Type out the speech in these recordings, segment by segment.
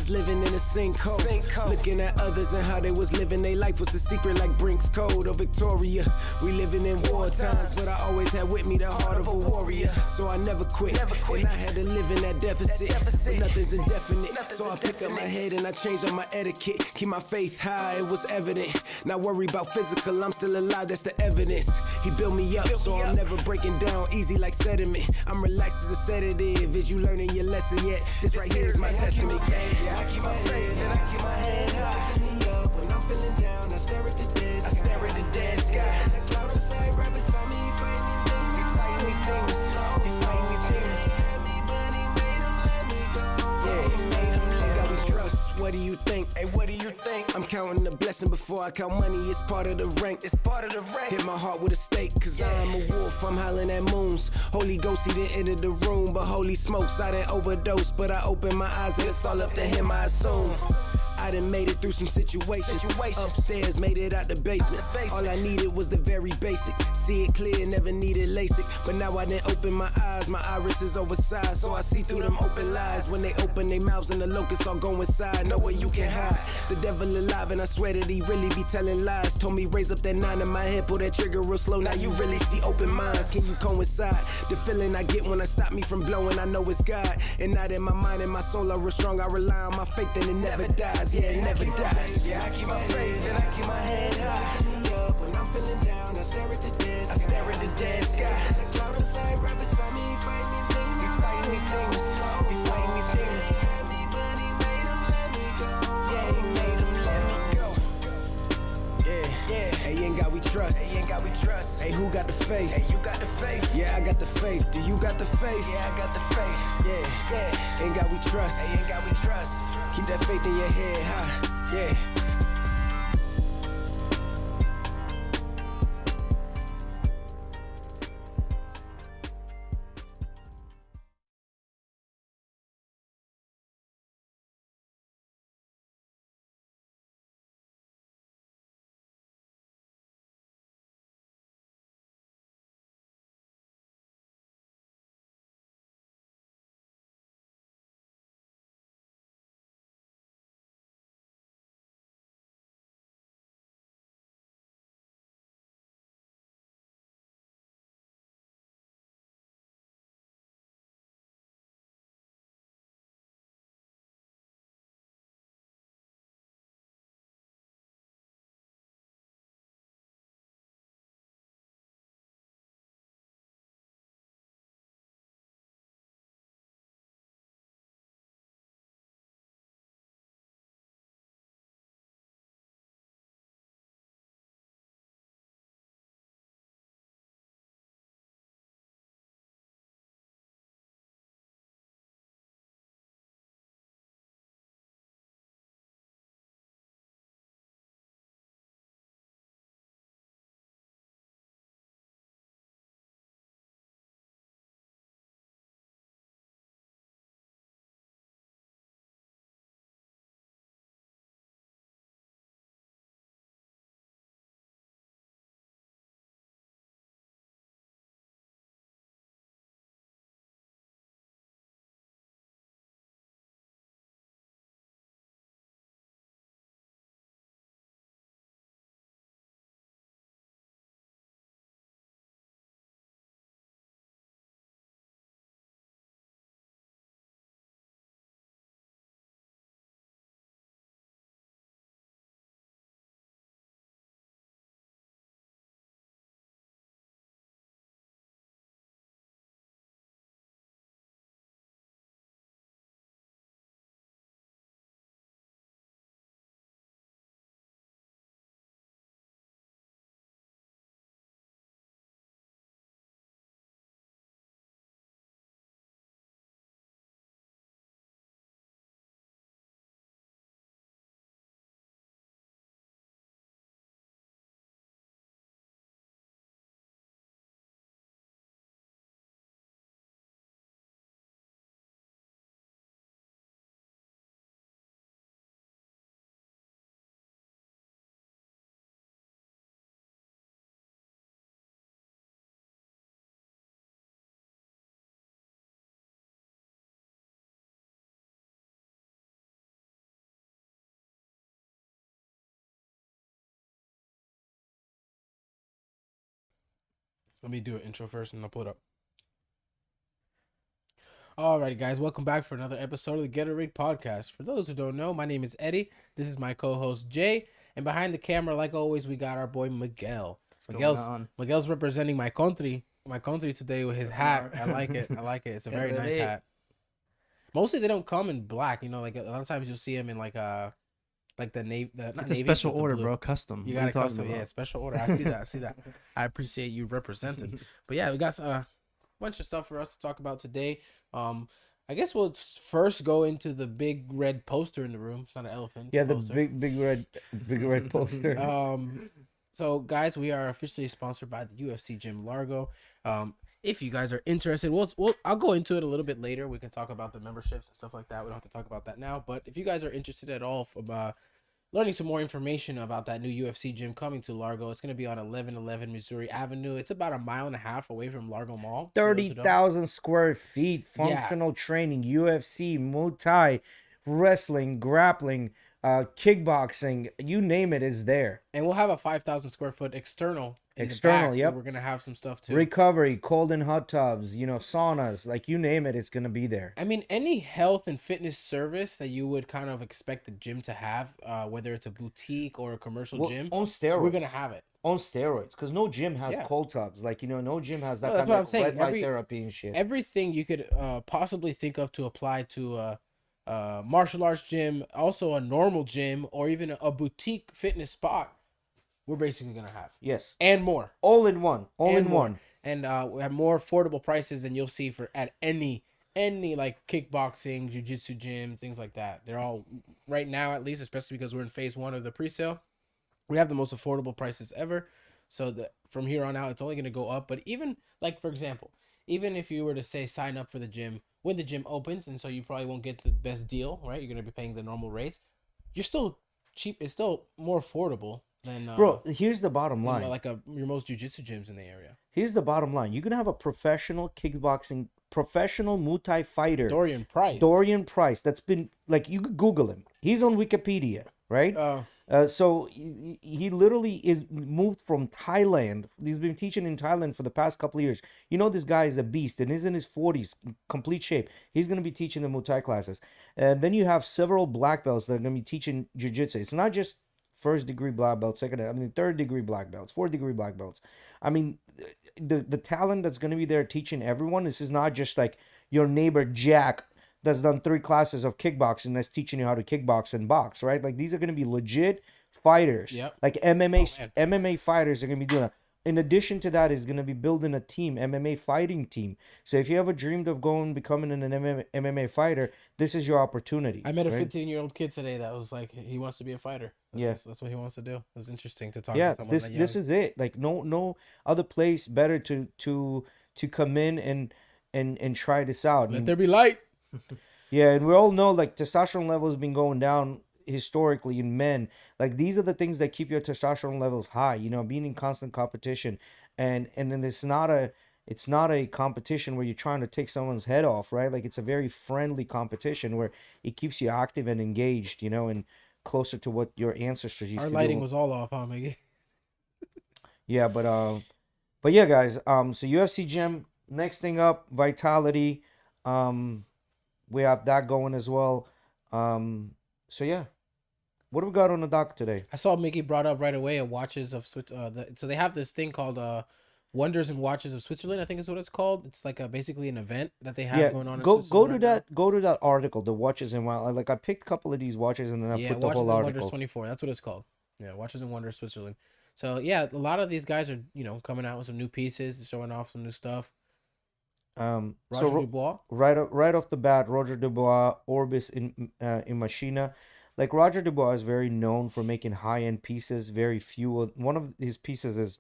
was living in a sinkhole. Looking at others and how they was living their life was the secret like Brink's Code or Victoria. We living in war times, but I always had with me the heart of a warrior. So I never quit, and I had to live in that deficit. But nothing's indefinite, so I pick up my head and I change up my etiquette. Keep my faith high, it was evident. Not worry about physical, I'm still alive, that's the evidence. He built me up, so I'm never breaking down easy like sediment. I'm relaxed as a sedative. Is you learning your lesson yet? This right here is my testament. Yeah, I keep my faith and I keep my head high. Pick me up when I'm feeling down. I stare at the dead sky. I stare at the dead sky. The cloud inside right beside me, he's fighting these things. He's fighting these things. But he made him let me go. Yeah, he made him let me go. Trust. What do you think? Hey, what do you think? I'm counting the blessing before I count money. It's part of the rank. It's part of the rank. Hit my heart with a stake, cause I'm a wolf. I'm howling at moons. Holy Ghost, he didn't enter the room, but holy smokes, I didn't overdose. But I opened my eyes and it's all up to him, I assume. I done made it through some situations. Upstairs, made it out the basement. All I needed was the very basic. See it clear, never needed LASIK. But now I done open my eyes, my iris is oversized, so I see through them open lies. When they open their mouths and the locusts all go inside, nowhere you can hide. The devil alive and I swear that he really be telling lies. Told me raise up that 9 in my head, pull that trigger real slow. Now you really see open minds. Can you coincide? The feeling I get when I stop me from blowing, I know it's God. And not in my mind and my soul are real strong. I rely on my faith and it never dies. Yeah, it never dies. Yeah, I keep my faith and I keep my head high. Pick me up when I'm feeling down. I stare at the dead sky. I stare at the dead sky. The cloud inside right beside me, he's fighting these things. He's fighting these things. He's fighting these things. But he made him let me go. Yeah, he made him let me go. Yeah. Hey, in God we trust. Hey, in God we trust. Hey, who got the faith? Hey, you got the faith. Yeah, I got the faith. Do you got the faith? Yeah, I got the faith. Yeah. In God we trust. Hey, in God we trust. Keep that faith in your head high. Yeah. Let me do an intro first and I'll pull it up. Alrighty, guys, welcome back for another episode of the GhettoRig podcast. For those who don't know, my name is Eddie. This is my co-host Jay, and behind the camera, like always, we got our boy Miguel. Miguel's representing my country today with his hat. I like it. It's a very nice hat. Mostly they don't come in black. You know, like a lot of times you'll see them in like the navy. It's a special order, bro. Custom. You got a custom, yeah, special order. I see that. I appreciate you representing. But yeah, we got a bunch of stuff for us to talk about today. I guess we'll first go into the big red poster in the room. It's not an elephant. Yeah, the big red poster. So guys, we are officially sponsored by the UFC Gym Largo. If you guys are interested, I'll go into it a little bit later. We can talk about the memberships and stuff like that. We don't have to talk about that now. But if you guys are interested at all from learning some more information about that new UFC gym coming to Largo, it's going to be on 1111 Missouri Avenue. It's about 1.5 miles away from Largo Mall. 30,000 square feet, functional training, UFC, Muay Thai, wrestling, grappling, kickboxing, you name it is there. And we'll have a 5,000 square foot external. Yep. We're gonna have some stuff too. Recovery, cold and hot tubs, saunas, like you name it, it's gonna be there. I mean, any health and fitness service that you would kind of expect the gym to have, whether it's a boutique or a commercial gym, on steroids, we're gonna have it on steroids, because no gym has cold tubs. Like no gym has that kind of red light therapy and shit. Everything you could possibly think of to apply to a martial arts gym, also a normal gym, or even a boutique fitness spot. We're basically going to have. Yes. And more. All in one. And we have more affordable prices than you'll see at any like kickboxing, jiu-jitsu gym, things like that. They're all, right now at least, especially because we're in phase 1 of the pre-sale, we have the most affordable prices ever. So from here on out, it's only going to go up. But even, like, for example, even if you were to say sign up for the gym when the gym opens, and so you probably won't get the best deal, right? You're going to be paying the normal rates. You're still cheap. It's still more affordable. Bro, here's the bottom line. Like your most jiu-jitsu gyms in the area. Here's the bottom line. You're going to have a professional kickboxing, professional Muay Thai fighter. Dorian Price. That's been, like, you could Google him. He's on Wikipedia, right? So he literally is moved from Thailand. He's been teaching in Thailand for the past couple of years. This guy is a beast and is in his 40s, complete shape. He's going to be teaching the Muay Thai classes. And then you have several black belts that are going to be teaching jiu-jitsu. It's not just first degree black belt, third degree black belts, fourth degree black belts. I mean, the talent that's going to be there teaching everyone. This is not just like your neighbor Jack that's done 3 classes of kickboxing that's teaching you how to kickbox and box, right? Like, these are going to be legit fighters. Yep. Like MMA fighters are going to be doing that. In addition to that, is going to be building a team, MMA fighting team. So if you ever dreamed of becoming an MMA fighter, this is your opportunity. I met a 15-year-old kid today that was like, he wants to be a fighter. That's what he wants to do. It was interesting to talk to someone that young. This is it. Like, no other place better to come in and try this out. Let there be light. Yeah, and we all know, like, testosterone levels been going down historically in men. Like, these are the things that keep your testosterone levels high, being in constant competition. And then it's not a competition where you're trying to take someone's head off, right? Like, it's a very friendly competition where it keeps you active and engaged, and closer to what your ancestors used to do. Our lighting was all off, huh, Miggy? Yeah, but yeah, guys, so UFC gym, next thing up, Vitality, we have that going as well. So yeah, what do we got on the dock today? I saw Mickey brought up right away watches of Switzerland. So they have this thing called Wonders and Watches of Switzerland, I think is what it's called. It's like basically an event that they have going on. Go to that article, the watches and like I picked a couple of these watches and then I put the whole article. Wonders 24. That's what it's called. Yeah, Watches and Wonders Switzerland. So yeah, a lot of these guys are coming out with some new pieces, showing off some new stuff. Roger Dubois. Right off the bat, Roger Dubois, Orbis in Machina. Like, Roger Dubois is very known for making high-end pieces. Very few. One of his pieces is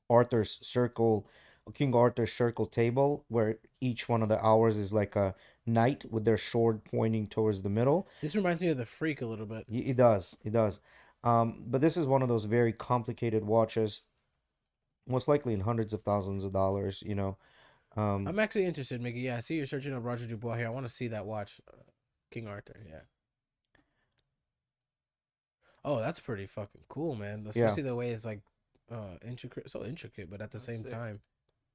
King Arthur's circle table, where each one of the hours is like a knight with their sword pointing towards the middle. This reminds me of the Freak a little bit. It does. But this is one of those very complicated watches, most likely in hundreds of thousands of dollars. I'm actually interested, Mickey. Yeah, I see you're searching up Roger Dubois here. I want to see that watch, King Arthur. Yeah. Oh, that's pretty fucking cool, man. Especially the way it's like intricate, so intricate, but at the same time,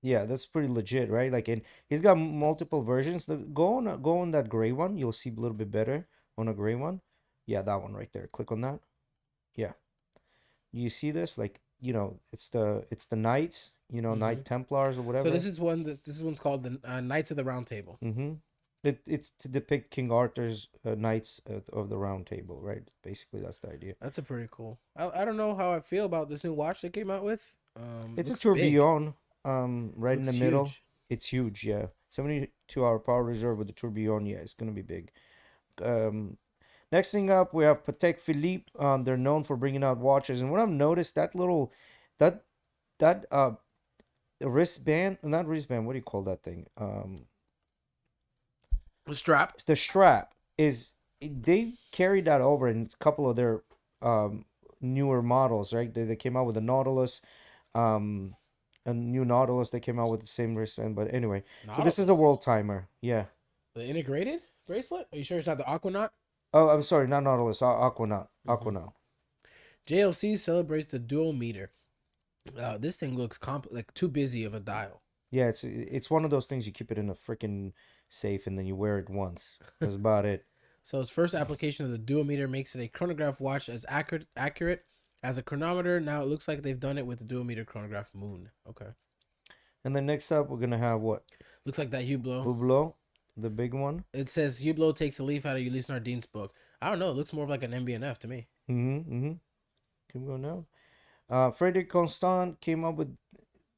Yeah, that's pretty legit, right? Like, and he's got multiple versions. Go on that gray one. You'll see a little bit better on a gray one. Yeah, that one right there. Click on that. Yeah, you see this? Like, it's the knights. Knight Templars or whatever. so this one's called the Knights of the Round Table. Mm-hmm. It's to depict King Arthur's knights of the Round Table, right? Basically, that's the idea. That's a pretty cool. I don't know how I feel about this new watch they came out with. It's a Looks big. tourbillon, right in Looks the middle. huge. It's huge, yeah. 72-hour power reserve with the tourbillon, yeah, it's gonna be big. Next thing up, we have Patek Philippe. They're known for bringing out watches, and what I've noticed, that wristband, not wristband. What do you call that thing? The strap. The strap they carried that over in a couple of their newer models, right? They came out with a Nautilus, a new Nautilus. They came out with the same wristband, but anyway. So this is the world timer, yeah. The integrated bracelet. Are you sure it's not the Aquanaut? Oh, I'm sorry, not Nautilus, Aquanaut. Aquanaut. JLC celebrates the dual meter. This thing looks like too busy of a dial. Yeah, it's one of those things you keep it in a freaking safe and then you wear it once. That's about it. So its first application of the dual meter makes it a chronograph watch as accurate as a chronometer. Now it looks like they've done it with the dual meter chronograph moon. Okay. And then next up, we're gonna have what? Looks like that Hublot. Hublot, the big one. It says Hublot takes a leaf out of Ulysse Nardin's book. I don't know. It looks more like an MBNF to me. Keep going now. Frederic Constant came up with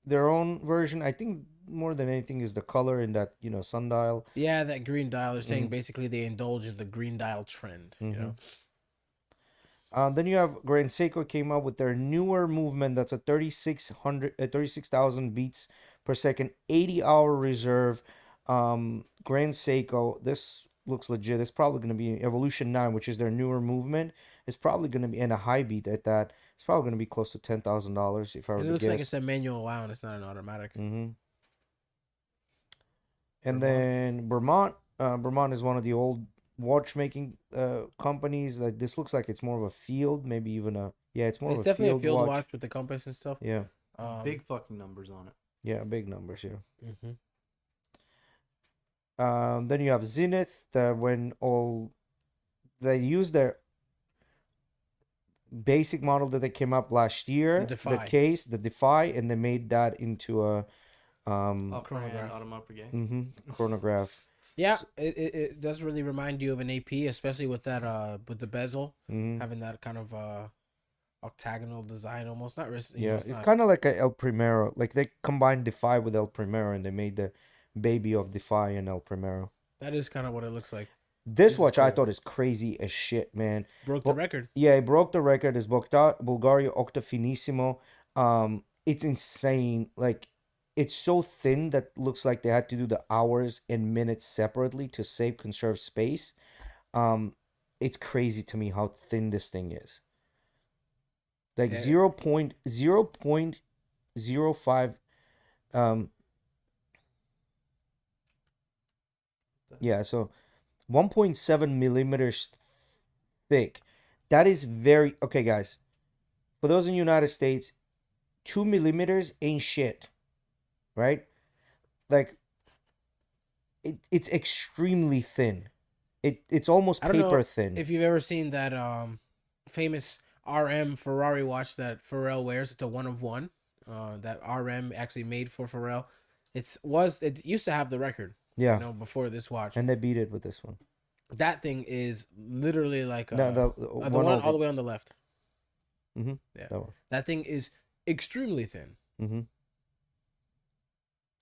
their own version. I think more than anything is the color in that sundial. Yeah, that green dial. They're saying basically they indulge in the green dial trend. Then you have Grand Seiko came up with their newer movement. That's a 36,000 beats per second, 80-hour reserve. Grand Seiko. This looks legit. It's probably going to be Evolution 9, which is their newer movement. It's probably going to be, and a high beat at that. It's probably going to be close to $10,000 if I were to guess. It looks like it's a manual wow, and it's not an automatic. And then Vermont. Vermont is one of the old watchmaking companies. Like, this looks like it's more of a field, maybe even it's more. It's of a definitely field a field watch. watch With the compass and stuff. Yeah. Big fucking numbers on it. Yeah, big numbers. Yeah. Then you have Zenith. They use their basic model that they came up last year, the case, the Defy, and they made that into a chronograph. Chronograph. Yeah, so, it does really remind you of an AP, especially with that with the bezel, having that kind of octagonal design almost. Not wrist. It's kind of like a El Primero. Like they combined Defy with El Primero and they made the baby of Defy and El Primero. That is kind of what it looks like. This watch I thought is crazy as shit, man. Broke the record. Yeah, it broke the record. It's Bulgaria Octafinissimo. It's insane. Like, it's so thin that looks like they had to do the hours and minutes separately to conserve space. It's crazy to me how thin this thing is. Like 0.05 so 1.7 millimeters thick. That is very okay, guys. For those in the United States, 2 millimeters ain't shit, right? Like, it's extremely thin. It's almost paper thin. If you've ever sed that famous RM Ferrari watch that Pharrell wears, it's a 1 of 1. That RM actually made for Pharrell. It used to have the record. Yeah. Before this watch. And they beat it with this one. That thing is literally like the one all the way on the left. Yeah. That thing is extremely thin.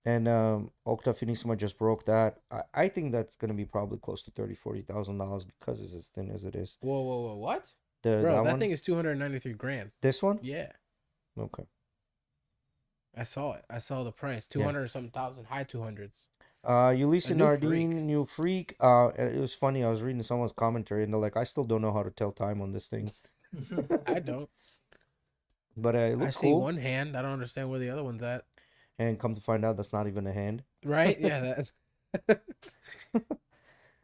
And Octa Finissima just broke that. I think that's gonna be probably close to $30,000-$40,000 because it's as thin as it is. Whoa! What? Bro, that thing is $293,000. This one? Yeah. Okay. I saw it. I saw the price. 200 or something thousand, high 200s. Ulysse Nardin, new freak. It was funny. I was reading someone's commentary and they're like, I still don't know how to tell time on this thing. I don't. But it looks cool. I see cool. one hand. I don't understand where the other one's at. And come to find out, that's not even a hand. Right? Yeah. That.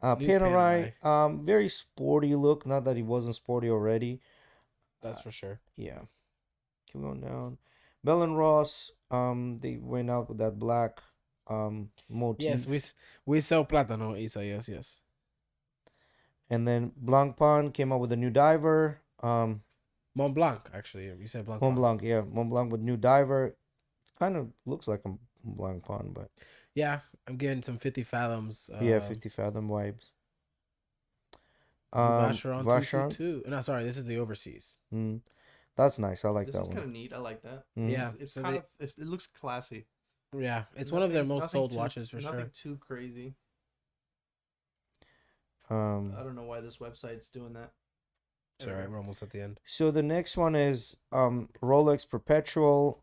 Panerai, very sporty look. Not that he wasn't sporty already. That's for sure. Yeah. Keep going down. Bell and Ross, they went out with that black motif. Yes, we sell plátano, Isa. Yes, yes. And then Blancpain came out with a new diver. Mont Blanc, actually. You said Blanc. Mont Blanc, yeah, Mont Blanc with new diver. Kind of looks like a Blancpain, but Yeah, I'm getting some 50 fathoms. yeah, 50 fathom vibes. Vacheron Vacheron. 222. No, sorry, this is the overseas. That's nice. I like This that is one. kind of neat. I like that. Yeah, It's so kind of it looks classy. Yeah, it's one of their most Nothing sold too- watches for Nothing sure. too crazy. I don't know why this website's doing that. It's all right, we're almost at the end. So the next one is Rolex Perpetual.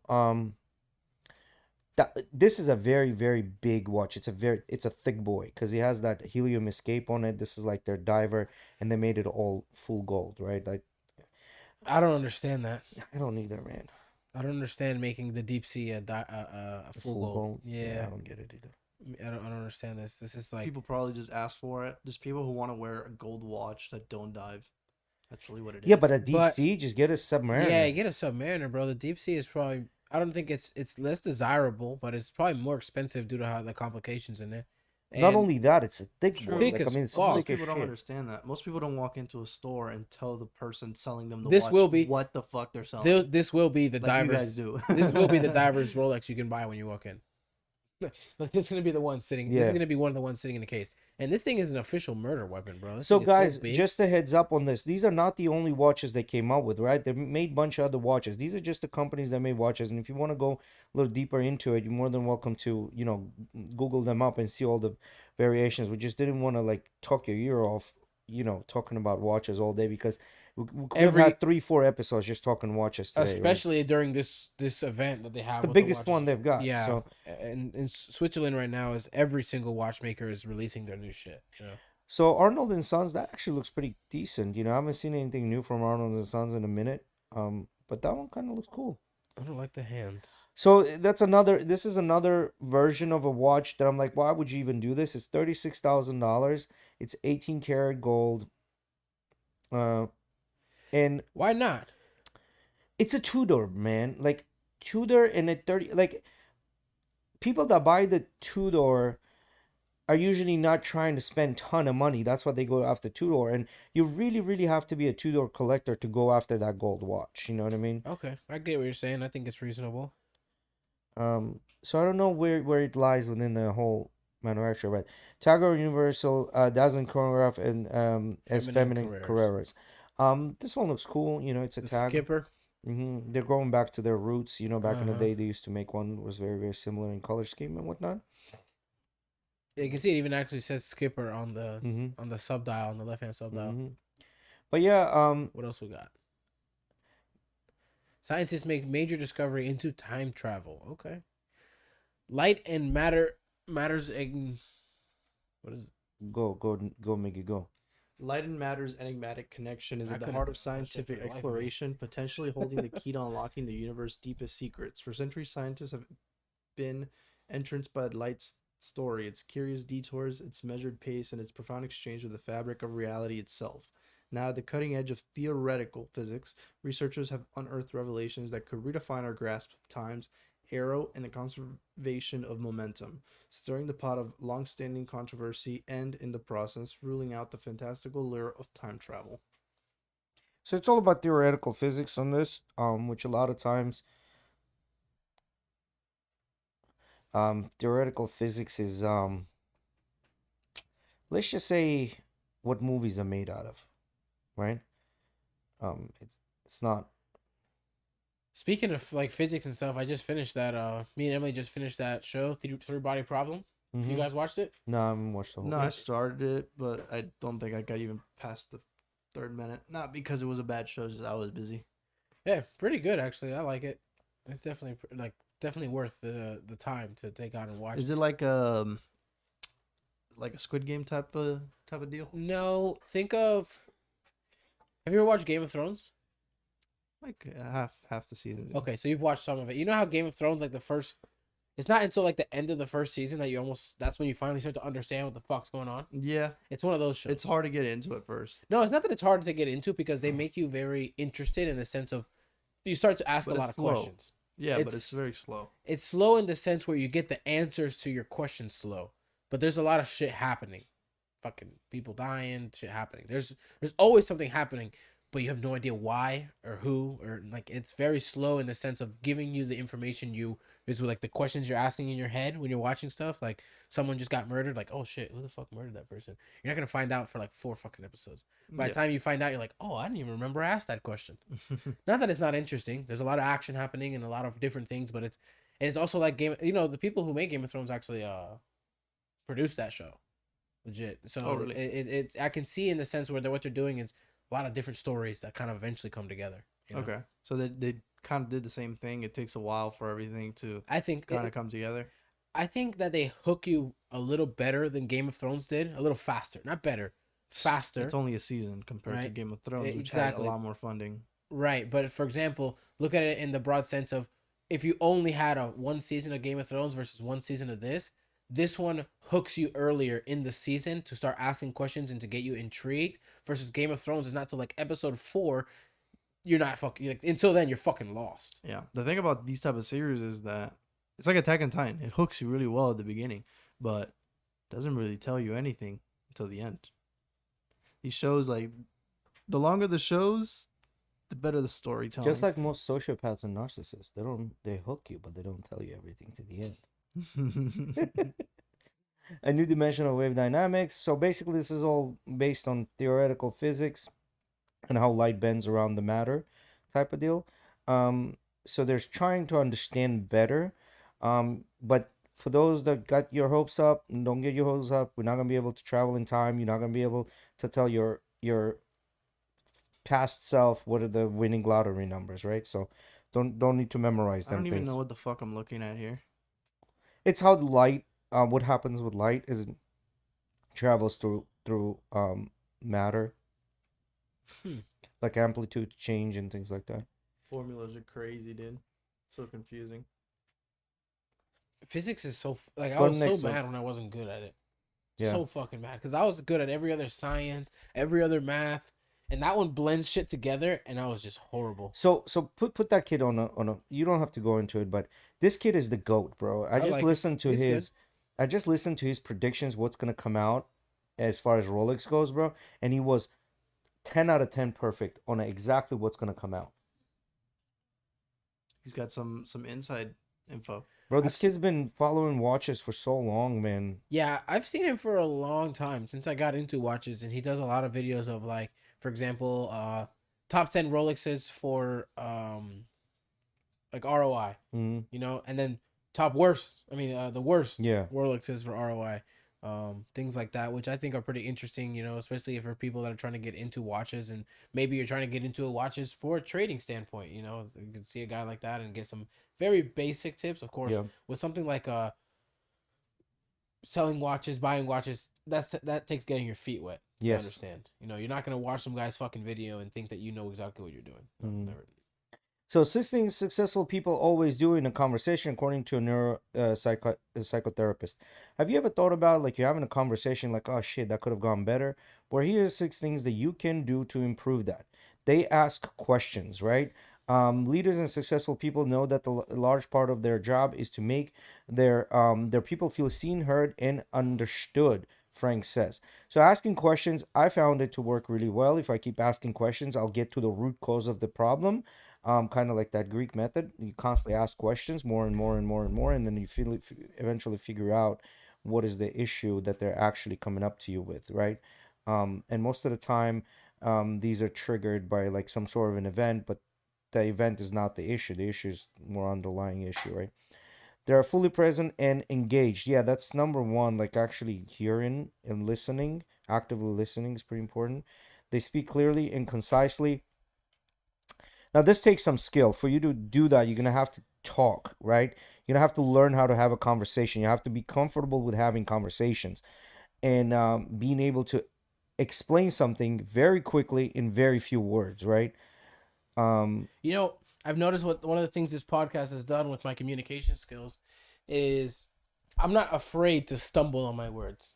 This is a very, very big watch. It's a thick boy because it has that helium escape on it. This is like their diver, and they made it all full gold, right? I don't understand that. I don't either, man. I don't understand making the deep sea a full gold. Yeah, I don't get it either. I don't understand this. This is like People probably just ask for it. Just people who want to wear a gold watch that don't dive. That's really what it is. Yeah, but a deep sea, just get a Submariner. Yeah, get a Submariner, bro. The deep sea is probably. I don't think it's less desirable, but it's probably more expensive due to how the complications in it. Not only that, it's a thick boy. Thick Like, I as mean, it's fuck. Most thick as people don't shit. understand that. Most people don't walk into a store and tell the person selling them the This watch will be- what the fuck they're selling. This will be the Like you divers. guys do. This will be the divers Rolex you can buy when you walk in. Like this is gonna be the one sitting. This Yeah. is gonna be one of the ones sitting in the case. And this thing is an official murder weapon, bro. This So thing is guys, big. just a heads up on this. These are not the only watches they came out with, right? They made a bunch of other watches. These are just the companies that made watches. And if you want to go a little deeper into it, you're more than welcome to, Google them up and see all the variations. We just didn't want to like talk your ear off, talking about watches all day because we could have had 3-4 episodes just talking watches today. Right? especially during this event that they have. It's the with biggest watches. one they've got. Yeah, So, and in Switzerland right now is every single watchmaker is releasing their new shit. So Arnold and Sons, that actually looks pretty decent. I haven't seen anything new from Arnold and Sons in a minute. But that one kind of looks cool. I don't like the hands. So this is another version of a watch that I'm like, why would you even do this? It's $36,000. It's 18 karat gold. And Why not? it's a Tudor, man. Like Tudor and a 30, like people that buy the Tudor are usually not trying to spend ton of money. That's why they go after Tudor. And you really, really have to be a Tudor collector to go after that gold watch. You know what I mean? Okay, I get what you're saying. I think it's reasonable. So I don't know where it lies within the whole manufacturer, but Tagore Universal, Dazzling Chronograph, and as Feminine Carreras. This one looks cool. It's a The tag. Skipper. They're going back to their roots. Back in the day, they used to make one that was very, very similar in color scheme and whatnot. Yeah, you can see it even actually says Skipper on the sub dial, on the left hand sub dial. But yeah, What else we got? Scientists make major discovery into time travel. Okay. Light and matters. What is it? go, make it go. Light and matter's enigmatic connection is I at the couldn't heart of pronounce that shit scientific for the life of me. exploration, potentially holding the key to unlocking the universe's deepest secrets. For centuries, scientists have been entranced by light's story, its curious detours, its measured pace, and its profound exchange with the fabric of reality itself. Now, at the cutting edge of theoretical physics, researchers have unearthed revelations that could redefine our grasp of time's arrow and the conservation of momentum, stirring the pot of long-standing controversy and, in the process, ruling out the fantastical lure of time travel. So it's all about theoretical physics on this, which a lot of times, theoretical physics is, let's just say, what movies are made out of, right? It's not. Speaking of like physics and stuff, I just finished that. Me and Emily just finished that show, Three Body Problem. You guys watched it? No, I haven't watched the whole. No, I started it, but I don't think I got even past the third minute. Not because it was a bad show, just I was busy. Yeah, pretty good actually. I like it. It's definitely definitely worth the time to take on and watch. Is it like a Squid Game type of deal? No, think of. Have you ever watched Game of Thrones? Like half the season. Yeah. Okay, so you've watched some of it. You know how Game of Thrones, like the first, it's not until like the end of the first season that that's when you finally start to understand what the fuck's going on. Yeah, It's one of those shows. it's hard to get into at first. No, it's not that it's hard to get into because they make you very interested in the sense of you start to ask But a lot it's of slow. questions. Yeah, but it's very slow. It's slow in the sense where you get the answers to your questions slow, but there's a lot of shit happening. Fucking people dying, shit happening. There's always something happening, but you have no idea why or who, or like it's very slow in the sense of giving you the information you is with like the questions you're asking in your head when you're watching stuff. Like someone just got murdered, like, oh shit, who the fuck murdered that person? You're not gonna find out for like 4 fucking episodes. By the time you find out, you're like, oh, I didn't even remember I asked that question. Not that it's not interesting. There's a lot of action happening and a lot of different things, but it's also like the people who make Game of Thrones actually produced that show. Legit. So really? it's I can see in the sense where what they're doing is a lot of different stories that kind of eventually come together. You know? Okay, so they kind of did the same thing. It takes a while for everything to I think kind of come together. I think that they hook you a little better than Game of Thrones did, a little faster, not better, faster. It's only a season compared to Game of Thrones, which had a lot more funding. Right, but for example, look at it in the broad sense of if you only had one season of Game of Thrones versus one season of this one hooks you earlier in the season to start asking questions and to get you intrigued. Versus Game of Thrones is not till like episode 4, you're not fucking like, until then you're fucking lost. Yeah, the thing about these type of series is that it's like Attack on Titan. It hooks you really well at the beginning, but doesn't really tell you anything until the end. These shows, like the longer the shows, the better the storytelling. Just like most sociopaths and narcissists, they hook you, but they don't tell you everything to the end. A new dimension of wave dynamics. So basically, this is all based on theoretical physics and how light bends around the matter, type of deal. So they're trying to understand better. But for those that got your hopes up, don't get your hopes up. We're not gonna be able to travel in time. You're not gonna be able to tell your past self what are the winning lottery numbers, right? So don't need to memorize them. I don't even know what the fuck I'm looking at here. It's how the light. What happens with light is it travels through matter, like amplitude change and things like that. Formulas are crazy, dude. So confusing. Physics is so like I was so mad when I wasn't good at it. Yeah. So fucking mad because I was good at every other science, every other math, and that one blends shit together, and I was just horrible. So put that kid on a. You don't have to go into it, but this kid is the GOAT, bro. I just listened to his. Good. I just listened to his predictions. What's gonna come out, as far as Rolex goes, bro, and he was 10 out of 10 perfect on exactly what's gonna come out. He's got some inside info. Bro, this kid's been following watches for so long, man. Yeah, I've seen him for a long time since I got into watches, and he does a lot of videos of like, for example, top 10 Rolexes for like ROI, you know, and then the worst Rolexes for ROI, things like that, which I think are pretty interesting, you know, especially for people that are trying to get into watches, and maybe you're trying to get into watches for a trading standpoint, you know, you can see a guy like that and get some very basic tips, of course. With something like selling watches, buying watches, that takes getting your feet wet. To understand, you know, you're not gonna watch some guy's fucking video and think that you know exactly what you're doing. Never. So assisting successful people always do in a conversation, according to a psychotherapist. Have you ever thought about, like, you're having a conversation like, oh shit, that could have gone better? Well, here's 6 things that you can do to improve that. They ask questions, right? Leaders and successful people know that the large part of their job is to make their people feel seen, heard, and understood, Frank says. So asking questions, I found it to work really well. If I keep asking questions, I'll get to the root cause of the problem. Kind of like that Greek method. You constantly ask questions more and more and more and more, and then you eventually figure out what is the issue that they're actually coming up to you with, right? And most of the time, these are triggered by like some sort of an event, but the event is not the issue. The issue is more underlying issue, right? They're fully present and engaged. Yeah, that's number one. Like actually hearing and listening, actively listening is pretty important. They speak clearly and concisely. Now, this takes some skill. For you to do that, you're going to have to talk, right? You're going to have to learn how to have a conversation. You have to be comfortable with having conversations and being able to explain something very quickly in very few words, right? You know, I've noticed one of the things this podcast has done with my communication skills is I'm not afraid to stumble on my words.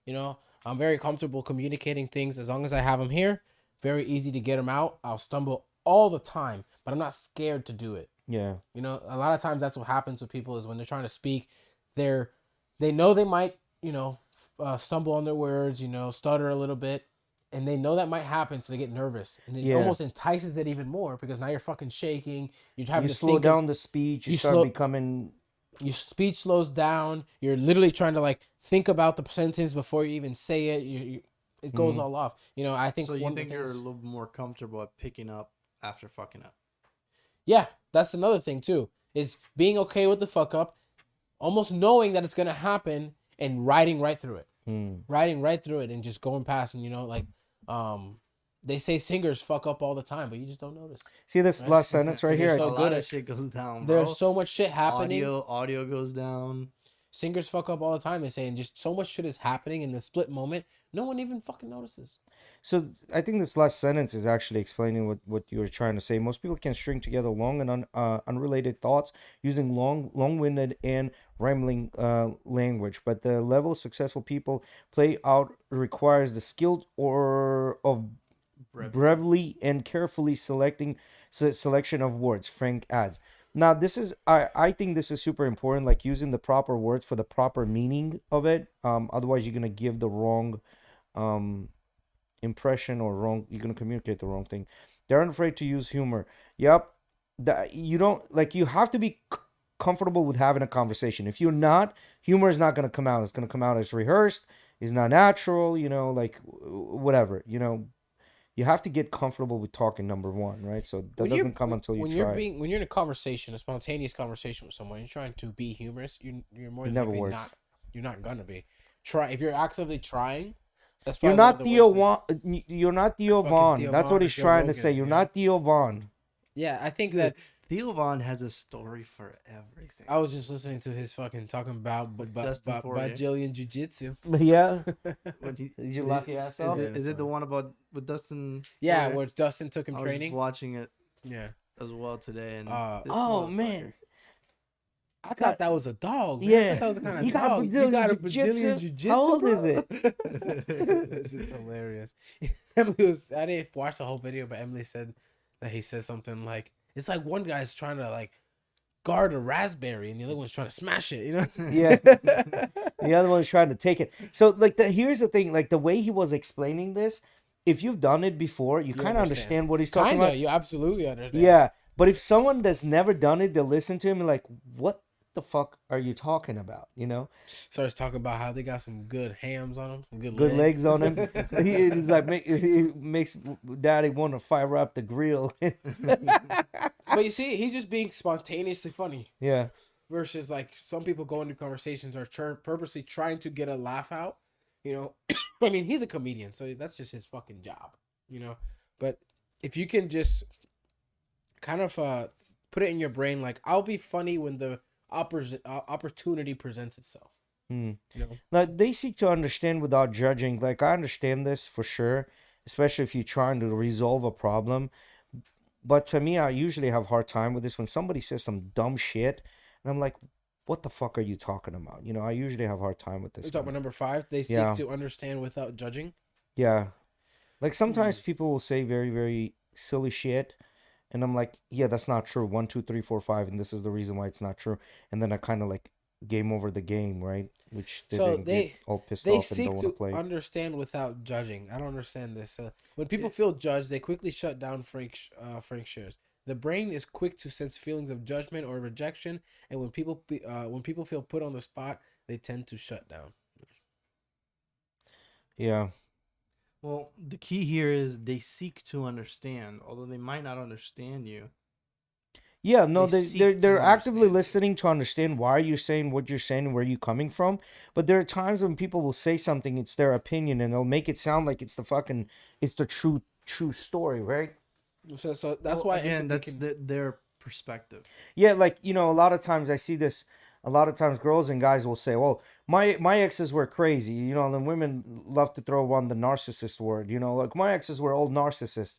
You know, I'm very comfortable communicating things as long as I have them here. Very easy to get them out. I'll stumble all the time, but I'm not scared to do it. Yeah. You know, a lot of times that's what happens with people is when they're trying to speak, they know they might, stumble on their words, stutter a little bit, and they know that might happen, so they get nervous, and it almost entices it even more because now you're fucking shaking. You're having You to slow down the speech. You start becoming. Your speech slows down. You're literally trying to like think about the sentence before you even say it. It goes all off. I think. So you one think of the you're a things, little more comfortable at picking up after fucking up? yeah, that's another thing too. Is being okay with the fuck up, almost knowing that it's gonna happen and riding right through it, riding right through it, and just going past. And they say singers fuck up all the time, but you just don't notice. See this last sentence right here. so a good lot at- of shit goes down, bro. There's so much shit happening. Audio goes down. Singers fuck up all the time. They're saying just so much shit is happening in the split moment. No one even fucking notices. So I think this last sentence is actually explaining what you were trying to say. Most people can string together long and unrelated thoughts using long-winded and rambling language, but the level of successful people play out requires the skill of brevity and carefully selection of words. Frank adds. Now this is I think this is super important, like using the proper words for the proper meaning of it. Otherwise you're gonna give the wrong impression or wrong. You're gonna communicate the wrong thing. They're unafraid to use humor. Yep. You don't like. You have to be comfortable with having a conversation. If you're not, humor is not gonna come out. It's gonna come out as rehearsed. It's not natural. Like whatever. You have to get comfortable with talking, number one, right? So that doesn't come until you try. When you're in a conversation, a spontaneous conversation with someone, you're trying to be humorous. You're more than likely not. You're not gonna be. Try if you're actively trying. That's you're not Theo Von. You're not Theo Von. That's what he's trying to say. You're not Theo Von. Yeah, I think that Theo Von has a story for everything. I was just listening to his fucking talking about Brazilian jiu-jitsu. Yeah. Did you laugh your ass off? Is it the one about with Dustin? Yeah, where Dustin took him training. I was watching it. Yeah. As well today, and oh man, I thought that was a dog. Man. Yeah, I thought that was a kind of dog. You got a Brazilian jiu-jitsu. How old is it? It's just hilarious. Emily I didn't watch the whole video, but Emily said that he said something like, "It's like one guy's trying to like guard a raspberry, and the other one's trying to smash it." Yeah. The other one's trying to take it. So like here's the thing, like the way he was explaining this. If you've done it before, you kind of understand what he's talking about. You absolutely understand. Yeah, but if someone that's never done it, they'll listen to him and like, what the fuck are you talking about? Starts talking about how they got some good hams on them, some good legs on him. He's like, he makes daddy want to fire up the grill. But you see, he's just being spontaneously funny. Yeah. Versus like some people go into conversations are purposely trying to get a laugh out. I mean, he's a comedian, so that's just his fucking job, But if you can just kind of put it in your brain, like, I'll be funny when the opportunity presents itself. Like, they seek to understand without judging. Like, I understand this for sure, especially if you're trying to resolve a problem. But to me, I usually have a hard time with this when somebody says some dumb shit, and I'm like, what the fuck are you talking about? I usually have a hard time with this. You're talking about number 5? They seek to understand without judging? Yeah. Like, sometimes people will say very, very silly shit, and I'm like, yeah, that's not true. 1, 2, 3, 4, 5, and this is the reason why it's not true. And then I kind of like game over the game, right? Which they get all pissed off and don't want to play. They seek to understand without judging. I don't understand this. When people feel judged, they quickly shut down Frank shares. The brain is quick to sense feelings of judgment or rejection, and when people feel put on the spot, they tend to shut down. Yeah. Well, the key here is they seek to understand, although they might not understand you. Yeah, no, they're actively listening to understand why you're saying what you're saying and where you're coming from. But there are times when people will say something, it's their opinion, and they'll make it sound like it's the true story, right? So that's why again, that's their perspective. Yeah, like, a lot of times I see this. A lot of times girls and guys will say, well, my exes were crazy, and then women love to throw on the narcissist word, like my exes were all narcissists.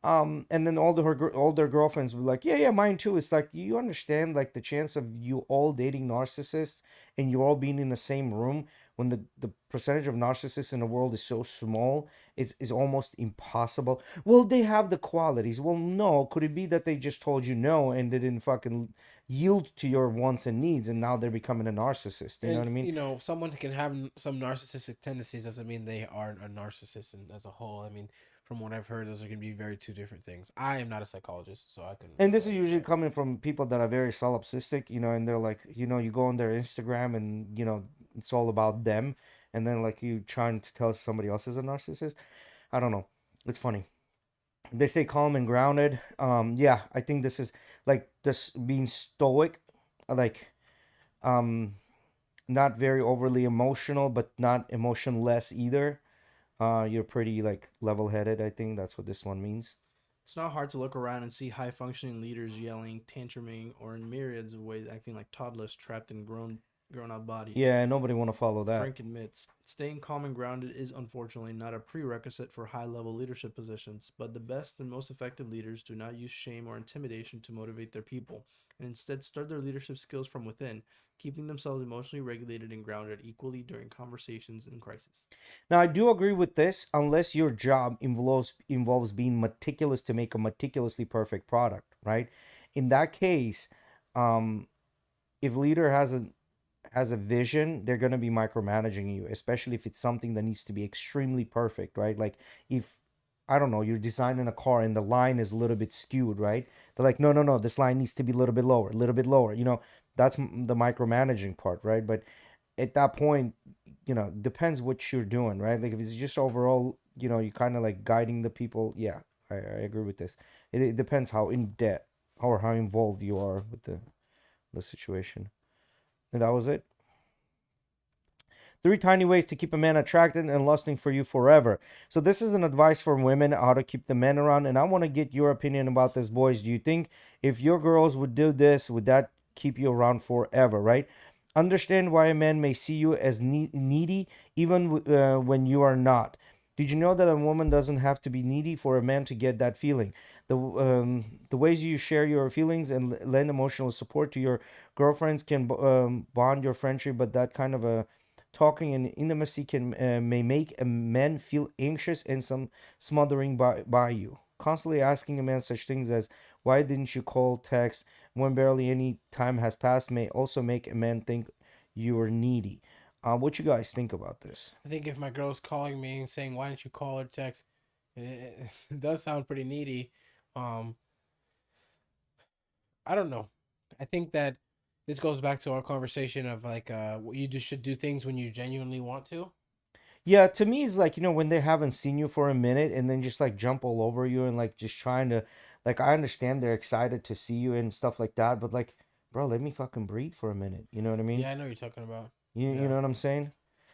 And then all their girlfriends were like, yeah, yeah, mine too. It's like, you understand, like, the chance of you all dating narcissists and you all being in the same room, when the percentage of narcissists in the world is so small, it's almost impossible. Well, they have the qualities. Well, no, could it be that they just told you no and they didn't fucking yield to your wants and needs, and now they're becoming a narcissist? You know what And I mean? someone can have some narcissistic tendencies doesn't mean they are a narcissist as a whole. I mean, from what I've heard, those are going to be very two different things. I am not a psychologist, so I couldn't And really this tell is you. usually But coming from people that are very solipsistic, and they're like, you go on their Instagram and, it's all about them. And then, like, you trying to tell somebody else is a narcissist. I don't know. It's funny. They say calm and grounded. Yeah, I think this is like this being stoic, like, um, not very overly emotional, but not emotionless either. You're pretty, like, level headed. I think that's what this one means. It's not hard to look around and see high functioning leaders yelling, tantruming, or in myriads of ways acting like toddlers trapped in grown up bodies. Yeah, nobody want to follow that. Frank admits staying calm and grounded is unfortunately not a prerequisite for high level leadership positions, but the best and most effective leaders do not use shame or intimidation to motivate their people, and instead start their leadership skills from within, keeping themselves emotionally regulated and grounded equally during conversations in crisis. Now, I do agree with this, unless your job involves being meticulous to make a meticulously perfect product, right? In that case, um, if leader has a vision, they're gonna be micromanaging you, especially if it's something that needs to be extremely perfect, right? Like, if, I don't know, you're designing a car and the line is a little bit skewed, right? They're like, no, no, no, this line needs to be a little bit lower, a little bit lower. That's the micromanaging part, right? But at that point, depends what you're doing, right? Like, if it's just overall, you kind of like guiding the people. Yeah, I agree with this. It depends how in depth or how involved you are with the situation. And that was it. 3 tiny ways to keep a man attracted and lusting for you forever. So this is an advice for women how to keep the men around, and I want to get your opinion about this, boys. Do you think if your girls would do this, would that keep you around forever? Right? Understand why a man may see you as needy even when you are not. Did you know that a woman doesn't have to be needy for a man to get that feeling? The ways you share your feelings and lend emotional support to your girlfriends can bond your friendship, but that kind of a talking and intimacy may make a man feel anxious and some smothering by you. Constantly asking a man such things as "Why didn't you call, text?" when barely any time has passed may also make a man think you are needy. What you guys think about this? I think if my girl's calling me and saying, "Why don't you call or text?" it does sound pretty needy. Um, I don't know. I think that this goes back to our conversation of like, you just should do things when you genuinely want to. Yeah, to me, it's like, when they haven't seen you for a minute and then just like jump all over you and like just trying to, like, I understand they're excited to see you and stuff like that, but like, bro, let me fucking breathe for a minute. You know what I mean? Yeah, I know what you're talking about. You Yeah. know what I'm saying?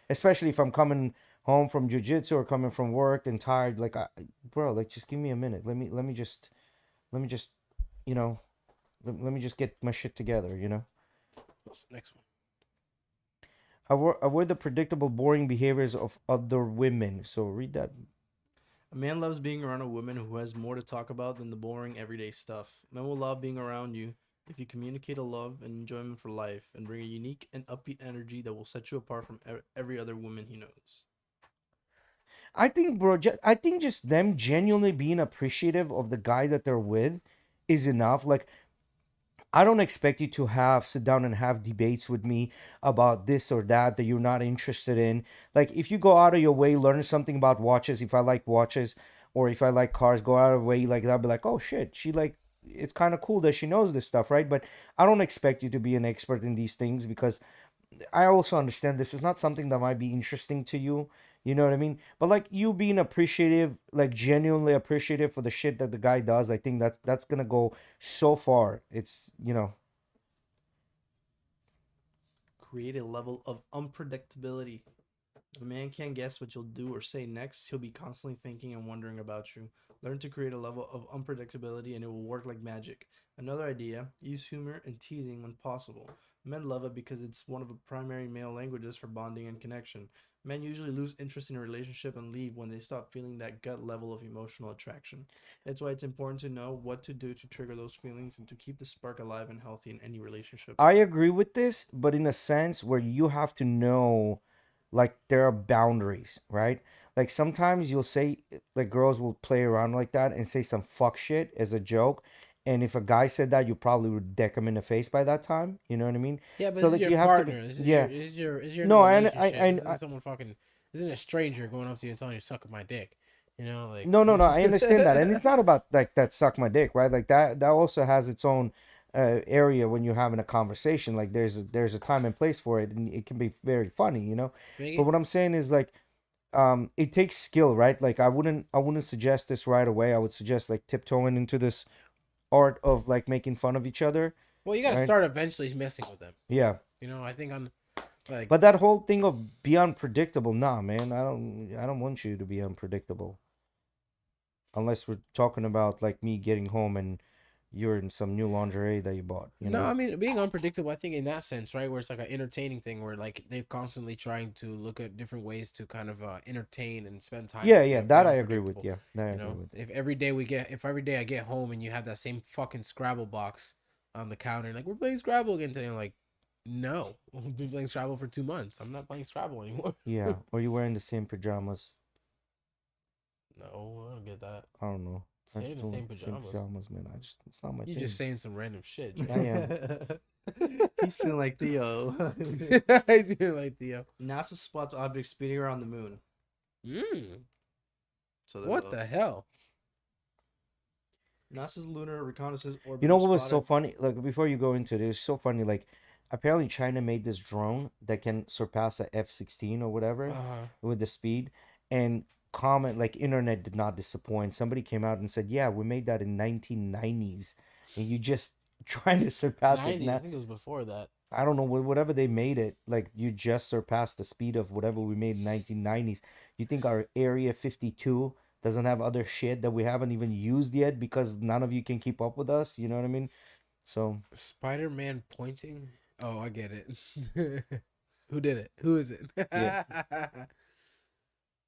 Especially if I'm coming home from jujitsu or coming from work and tired, like, bro, like, just give me a minute. Let me just, you know, let me just get my shit together. What's the next one? Avoid the predictable, boring behaviors of other women. So read that. A man loves being around a woman who has more to talk about than the boring everyday stuff. Men will love being around you if you communicate a love and enjoyment for life and bring a unique and upbeat energy that will set you apart from every other woman he knows. I think, bro, I think just them genuinely being appreciative of the guy that they're with is enough. Like, I don't expect you to sit down and have debates with me about this or that you're not interested in. Like, if you go out of your way, learn something about watches, if I like watches or if I like cars, go out of the way, like, I'll be like, oh shit, she like, it's kind of cool that she knows this stuff, right? But I don't expect you to be an expert in these things, because I also understand this is not something that might be interesting to you. You know what I mean? But like, you being appreciative, like genuinely appreciative for the shit that the guy does, I think that's gonna go so far. It's. Create a level of unpredictability. If a man can't guess what you'll do or say next, he'll be constantly thinking and wondering about you. Learn to create a level of unpredictability and it will work like magic. Another idea, use humor and teasing when possible. Men love it because it's one of the primary male languages for bonding and connection. Men usually lose interest in a relationship and leave when they stop feeling that gut level of emotional attraction. That's why it's important to know what to do to trigger those feelings and to keep the spark alive and healthy in any relationship. I agree with this, but in a sense where you have to know, like, there are boundaries, right? Like sometimes you'll say, like, girls will play around like that and say some fuck shit as a joke, and if a guy said that, you probably would deck him in the face by that time. You know what I mean? Yeah, but So this is like your you have to be, partner. yeah. This is your in a No, relationship. This I isn't someone fucking. This isn't a stranger going up to you and telling you suck my dick. You know, like. no, no, no. I understand that, and it's not about like that suck my dick, right? Like that also has its own area when you're having a conversation. Like there's a time and place for it, and it can be very funny, you know. But Biggie? what I'm saying is like it takes skill, right? Like I wouldn't suggest this right away. I would suggest like tiptoeing into this art of like making fun of each other, Well, you gotta right? start eventually messing with them. Yeah. You know, I think on like. But that whole thing of be unpredictable, nah, man. I don't want you to be unpredictable. Unless we're talking about like me getting home and you're in some new lingerie that you bought, you No, know? I mean being unpredictable. I think in that sense, right, where it's like an entertaining thing, where like they're constantly trying to look at different ways to kind of entertain and spend time. Yeah, With yeah, you, be that I agree with. unpredictable. Yeah, that I You agree know, with. if every day I get home and you have that same fucking Scrabble box on the counter, like we're playing Scrabble again today, I'm like, no, we've been playing Scrabble for 2 months. I'm not playing Scrabble anymore. Yeah, or you're wearing the same pajamas. No, I don't get that. I don't know. I Say just the don't same like the same pajamas. pajamas, man. It's not my You thing. just saying some random shit. I am. He's feeling like Theo. He's feeling like Theo. NASA spots objects speeding around the moon. Mm, So what the hell? NASA's lunar reconnaissance orbiter You know what was so spotted. funny? Like before you go into this, so funny. Like apparently China made this drone that can surpass a F-16 or whatever with the speed. And comment like internet did not disappoint. Somebody came out and said, "Yeah, we made that in 1990s, and you just trying to surpass it 90s. I now." think it was before that. I don't know whatever they made it like you just surpassed the speed of whatever we made in 1990s. You think our Area 52 doesn't have other shit that we haven't even used yet because none of you can keep up with us? You know what I mean? So Spider-Man pointing. Oh, I get it. Who did it? Who is it? yeah,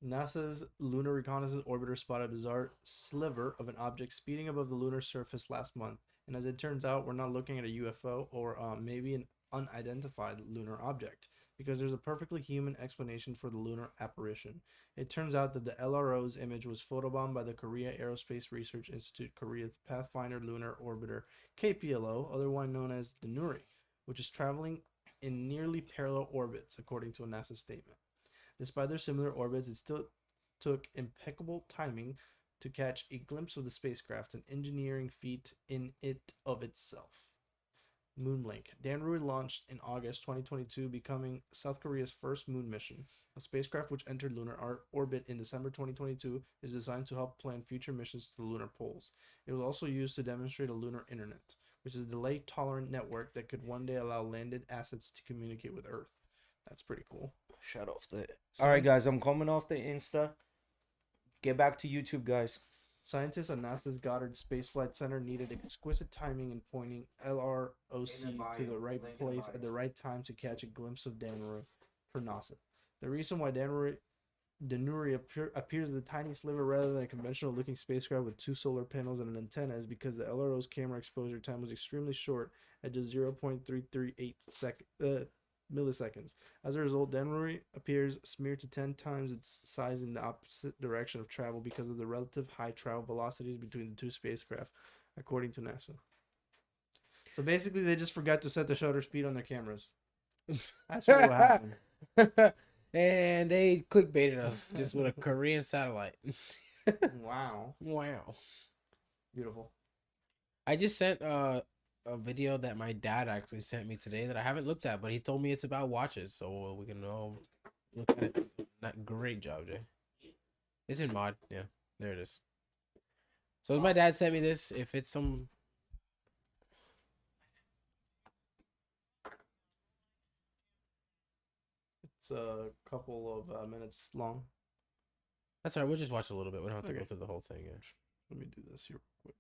NASA's lunar reconnaissance orbiter spotted a bizarre sliver of an object speeding above the lunar surface last month. And as it turns out, we're not looking at a UFO or maybe an unidentified lunar object, because there's a perfectly human explanation for the lunar apparition. It turns out that the LRO's image was photobombed by the Korea Aerospace Research Institute Korea's Pathfinder Lunar Orbiter, KPLO, otherwise known as DNURI, which is traveling in nearly parallel orbits, according to a NASA statement. Despite their similar orbits, it still took impeccable timing to catch a glimpse of the spacecraft, an engineering feat in it of itself. Moonlink. DNURI launched in August 2022, becoming South Korea's first moon mission. A spacecraft which entered lunar orbit in December 2022 is designed to help plan future missions to the lunar poles. It was also used to demonstrate a lunar internet, which is a delay-tolerant network that could one day allow landed assets to communicate with Earth. That's pretty cool. shut off the. All right, guys, I'm coming off the Insta. Get back to YouTube, guys. Scientists at NASA's Goddard Space Flight Center needed exquisite timing in pointing LROC to the right place at the right time to catch a glimpse of DNURI for NASA. The reason why DNURI appears as a tiny sliver rather than a conventional-looking spacecraft with two solar panels and an antenna is because the LRO's camera exposure time was extremely short at just 0.338 milliseconds. As a result, DNURI appears smeared to 10 times its size in the opposite direction of travel because of the relative high travel velocities between the two spacecraft, according to NASA. So basically, they just forgot to set the shutter speed on their cameras. That's what happened. And they clickbaited us just with a Korean satellite. Wow. Wow. Beautiful. I just sent a video that my dad actually sent me today that I haven't looked at, but he told me it's about watches, so we can look at it. Not great job, Jay. It's in mod. Yeah, there it is. So my dad sent me this. If it's some. It's a couple of minutes long. That's all right. We'll just watch a little bit. We don't have to go Okay. through the whole thing. Yeah. Let me do this here quick.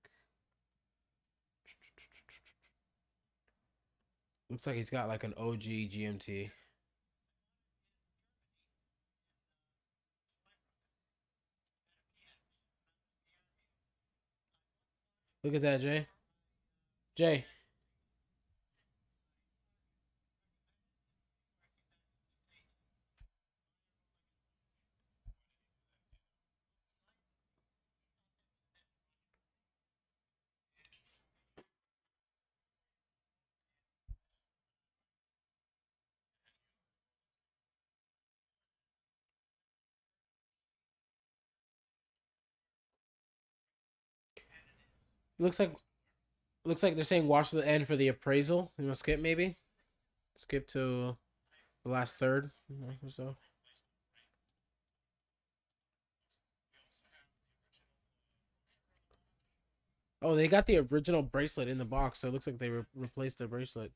Looks like he's got like an OG GMT. Look at that, Jay. Jay. Looks like they're saying watch the end for the appraisal. You want to skip maybe? Skip to the last third or so. Oh, they got the original bracelet in the box, so it looks like they replaced the bracelet.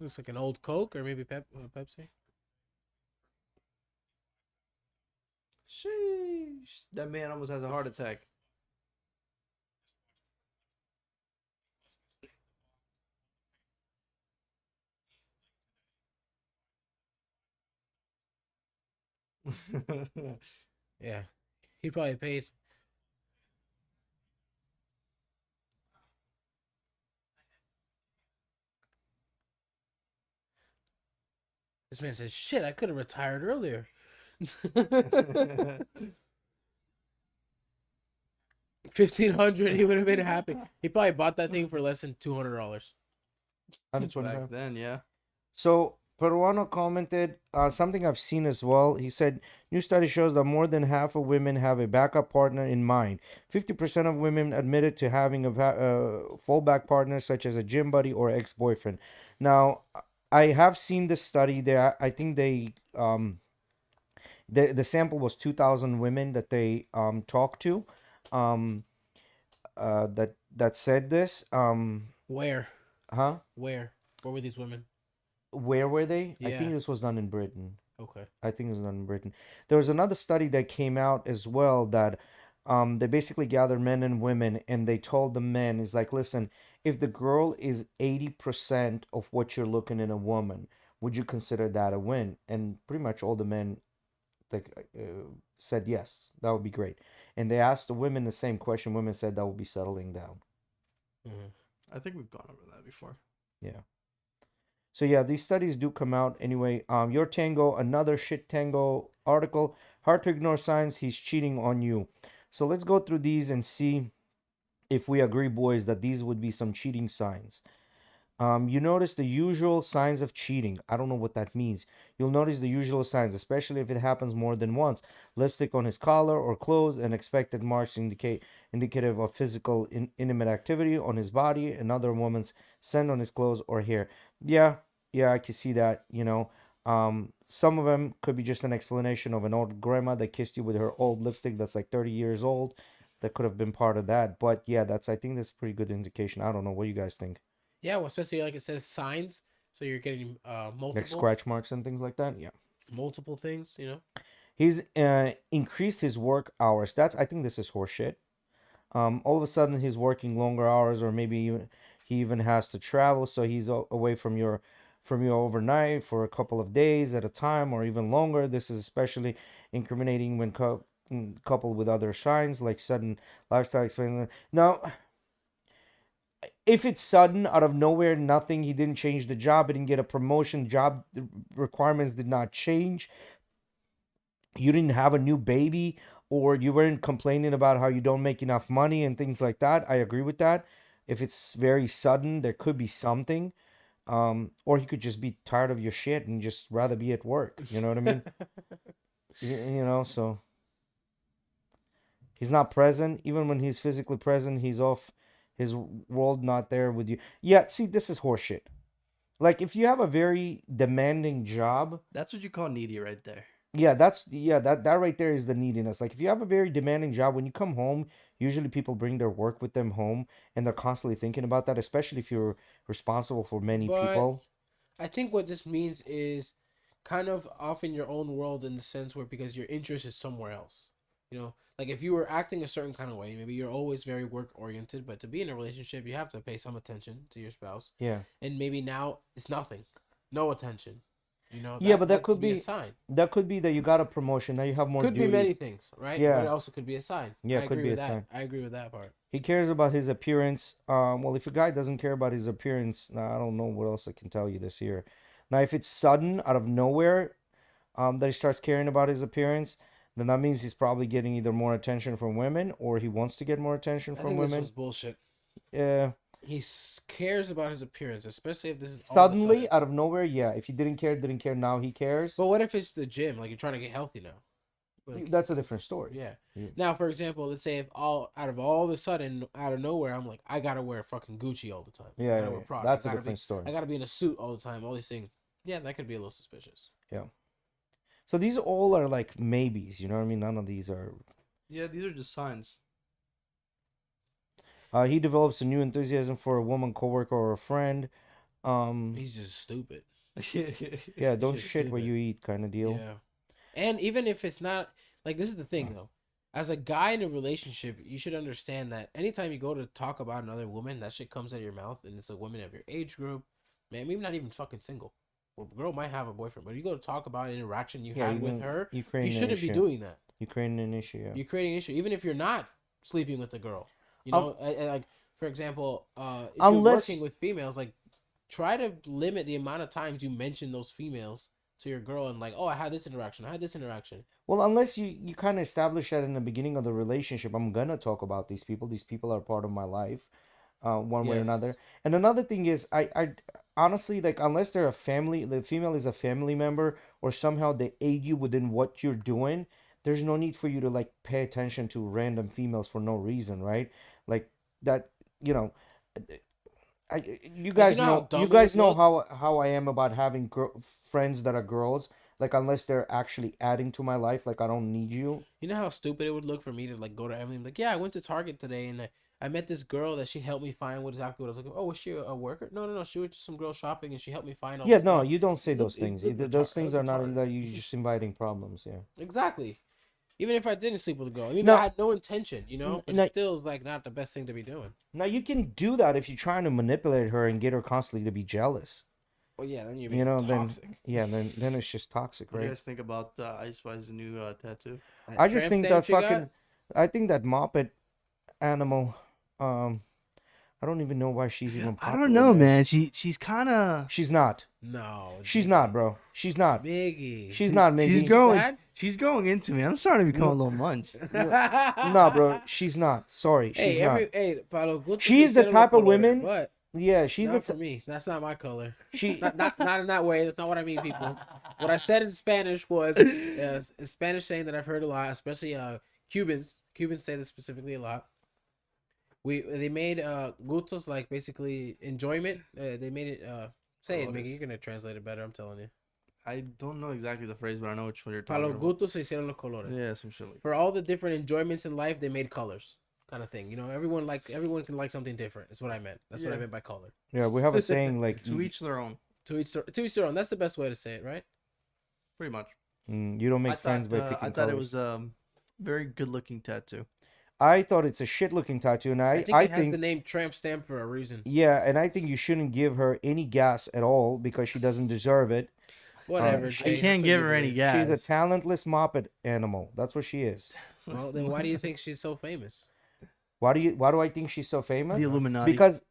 Looks like an old Coke or maybe Pepsi. Sheesh. That man almost has a heart attack. Yeah, he probably paid. This man says, "Shit, I could have retired earlier." 1,500, he would have been happy. He probably bought that thing for less than $200. Back then, yeah. So Peruano commented something I've seen as well. He said, new study shows that more than half of women have a backup partner in mind. 50% of women admitted to having a fallback partner, such as a gym buddy or ex-boyfriend. Now, I have seen this study. There, I think the sample was 2,000 women that they talked to, um, that said this. Where? Huh? Where were these women? Where were they? I Yeah. think this was done in Britain. Okay. I think it was done in Britain. There was another study that came out as well that they basically gathered men and women and they told the men, is like, listen, if the girl is 80% of what you're looking in a woman, would you consider that a win? And pretty much all the men like said yes, that would be great. And they asked the women the same question. Women said that would be settling down. Mm-hmm. I think we've gone over that before. Yeah. So yeah, these studies do come out anyway. Your Tango, another shit Tango article. Hard to ignore signs he's cheating on you. So let's go through these and see if we agree, boys, that these would be some cheating signs. You notice the usual signs of cheating. I don't know what that means. You'll notice the usual signs, especially if it happens more than once. Lipstick on his collar or clothes, and expected marks indicative of physical intimate activity on his body, another woman's scent on his clothes or hair. Yeah, I can see that. Some of them could be just an explanation of an old grandma that kissed you with her old lipstick that's like 30 years old. That could have been part of that. But yeah, I think that's a pretty good indication. I don't know. What do you guys think? Yeah, well, especially like it says signs, so you're getting multiple Like scratch marks and things like that. Yeah, multiple things. he's increased his work hours. I think this is horseshit. All of a sudden he's working longer hours, or maybe he even has to travel, so he's away from you overnight for a couple of days at a time, or even longer. This is especially incriminating when coupled with other signs like sudden lifestyle expansion. Now, if it's sudden, out of nowhere, nothing, he didn't change the job, he didn't get a promotion, job requirements did not change, you didn't have a new baby, or you weren't complaining about how you don't make enough money and things like that, I agree with that. If it's very sudden, there could be something. Or he could just be tired of your shit and just rather be at work. You know what I mean? So he's not present. Even when he's physically present, he's off his world, not there with you. Yeah, see, this is horseshit. Like, if you have a very demanding job, That's what you call needy right there. yeah, that right there is the neediness. Like, if you have a very demanding job, when you come home, usually people bring their work with them home, and they're constantly thinking about that, especially if you're responsible for many But people. I think what this means is kind of off in your own world in the sense where because your interest is somewhere else. You know, like if you were acting a certain kind of way, maybe you're always very work oriented, but to be in a relationship, you have to pay some attention to your spouse. Yeah. And maybe now it's nothing, no attention. You know, Yeah, but that could could be a be sign. that could be that you got a promotion now. You have more Could be duties. many things, right? But it Yeah. also could be a sign. Yeah, I it could agree be with a that. sign. I agree with that part. He cares about his appearance. Well, if a guy doesn't care about his appearance, I don't know what else I can tell you this year. Now, if it's sudden out of nowhere, that he starts caring about his appearance, then that means he's probably getting either more attention from women or he wants to get more attention I from think this women. was bullshit. Yeah. He cares about his appearance, especially if this is all of a Suddenly sudden. out of nowhere, yeah. If he didn't care, didn't care. Now he cares. But what if it's the gym? Like you're trying to get healthy now. Like, That's a different story. yeah. Yeah. Now, for example, let's say if all of a sudden, out of nowhere, I'm like, I gotta wear fucking Gucci all the time. I Yeah, gotta yeah, wear yeah. Prada. That's I a gotta different story. I gotta be in a suit all the time. All these things. Yeah, that could be a little suspicious. Yeah. So these all are like maybes. You know what I mean? None of these are. Yeah, these are just signs. He develops a new enthusiasm for a woman, coworker, or a friend. He's just stupid. Yeah, don't just shit where stupid. you eat, kind of deal. Yeah. And even if it's not like this is the thing though. As a guy in a relationship, you should understand that anytime you go to talk about another woman, that shit comes out of your mouth and it's a woman of your age group. Man, maybe not even fucking single. Well, girl might have a boyfriend, but you go to talk about an interaction you had with her, you shouldn't be doing that. You're creating an issue, yeah. You're creating an issue, even if you're not sleeping with the girl. You know, like for example, if you're working with females, like try to limit the amount of times you mention those females to your girl and like, oh, I had this interaction. Well, unless you kind of establish that in the beginning of the relationship, I'm gonna talk about these people. These people are part of my life, one way or another. And another thing is, I honestly, like, unless they're a family, the female is a family member, or somehow they aid you within what you're doing, there's no need for you to like pay attention to random females for no reason, right? Like that, you know. You guys know how I am about having friends that are girls. Like, unless they're actually adding to my life, like, I don't need you. You know how stupid it would look for me to like go to Emily and be like, yeah, I went to Target today and I met this girl that she helped me find exactly what I was looking for. Oh, was she a worker? No. She was just some girl shopping and she helped me find all Yeah, this no, stuff. you don't say those things. Those things are not that you're Mhm. just inviting problems, yeah. Exactly. Even if I didn't sleep with a girl. I mean, No. I had no intention, you know? But it still is like not the best thing to be doing. Now, you can do that if you're trying to manipulate her and get her constantly to be jealous. Well, yeah, then you're You know, toxic. then it's just toxic, What do you right? guys think about Ice Spice's new tattoo? I just Tramp think stamp that she got? fucking, I think that Moppet animal, I don't even know why she's even I popular. don't know, man. She's kind of. She's not. No. She's not, bro. She's not. Biggie. She's not, Miggy. She's growing. bad? She's growing into me. I'm starting to become a little munch. No, bro. She's not. Sorry, she's not. Hey, Paulo, good She is the type of women. But Yeah, she's not the. for me. That's not my color. She. Not in that way. That's not what I mean, people. What I said in Spanish was in Spanish saying that I've heard a lot, especially Cubans. Cubans say this specifically a lot. They made gustos like basically enjoyment. They made it say it, Mickey. You're gonna translate it better. I'm telling you. I don't know exactly the phrase, but I know which one you're talking Para los about. gustos se hicieron los colores. Yeah, some shit like. For all the different enjoyments in life, they made colors, kind of thing. You know, everyone can like something different. That's what I meant. That's what I meant by color. Yeah, we have a saying like. To each their own. To each their own. That's the best way to say it, right? Pretty much. You don't make friends by picking I thought colors. it was very good looking tattoo. I thought it's a shit looking tattoo, and I think it has think the name Tramp Stamp for a reason. yeah, and I think you shouldn't give her any gas at all because she doesn't deserve it. Whatever. she Jay, You can't that's give what her you any believe. gas. She's a talentless moppet animal. That's what she is. Well, then why do you think she's so famous? Why do I think she's so famous? The Illuminati. Because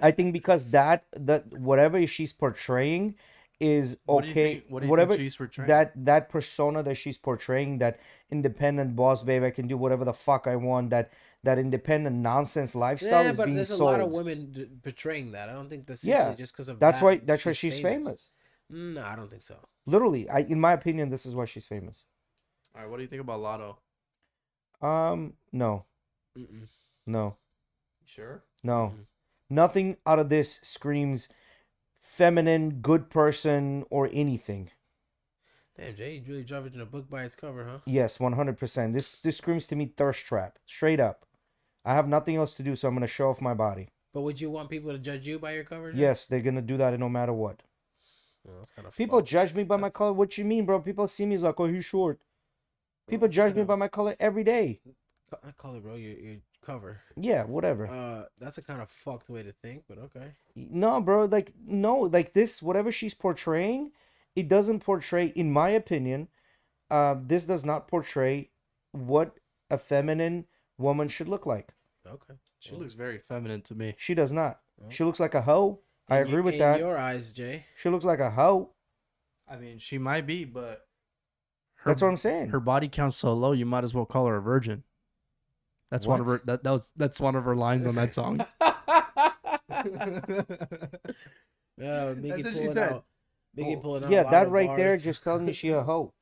I think because that whatever she's portraying is okay. What do you whatever think she's portraying? that persona that she's portraying, that independent boss babe, I can do whatever the fuck I want. That independent nonsense lifestyle Yeah, is but being there's sold. a lot of women portraying that. I don't think that's Yeah, just because of that's that, why she's famous. No, I don't think so. Literally, in my opinion, this is why she's famous. All right, what do you think about Lotto? No, Mm-mm. no, Sure. no, Mhm. nothing out of this screams feminine, good person, or anything. Damn, Jay, you really judging a book by its cover, huh? Yes, 100%. This screams to me thirst trap, straight up. I have nothing else to do, so I'm gonna show off my body. But would you want people to judge you by your cover? Jay? Yes, they're gonna do that no matter what. Oh, that's kind of People judge me by my color. What you mean, bro? People see me as like, oh, he's short. People judge me by my color every day. Not color, bro. Your cover. Yeah, whatever. That's a kind of fucked way to think, but okay. No, bro. Like, no, like this, whatever she's portraying, it doesn't portray, in my opinion, this does not portray what a feminine woman should look like. Okay. She looks very feminine to me. She does not. She looks like a hoe. I agree with that. In your eyes, Jay. She looks like a hoe. I mean, she might be, but That's what I'm saying. her body count's so low, you might as well call her a virgin. That's one of her. That's one of her lines on that song. Biggie That's what she pulling said. out. Biggie pulling out. Yeah, a lot that of right there bars. just telling me she a hoe.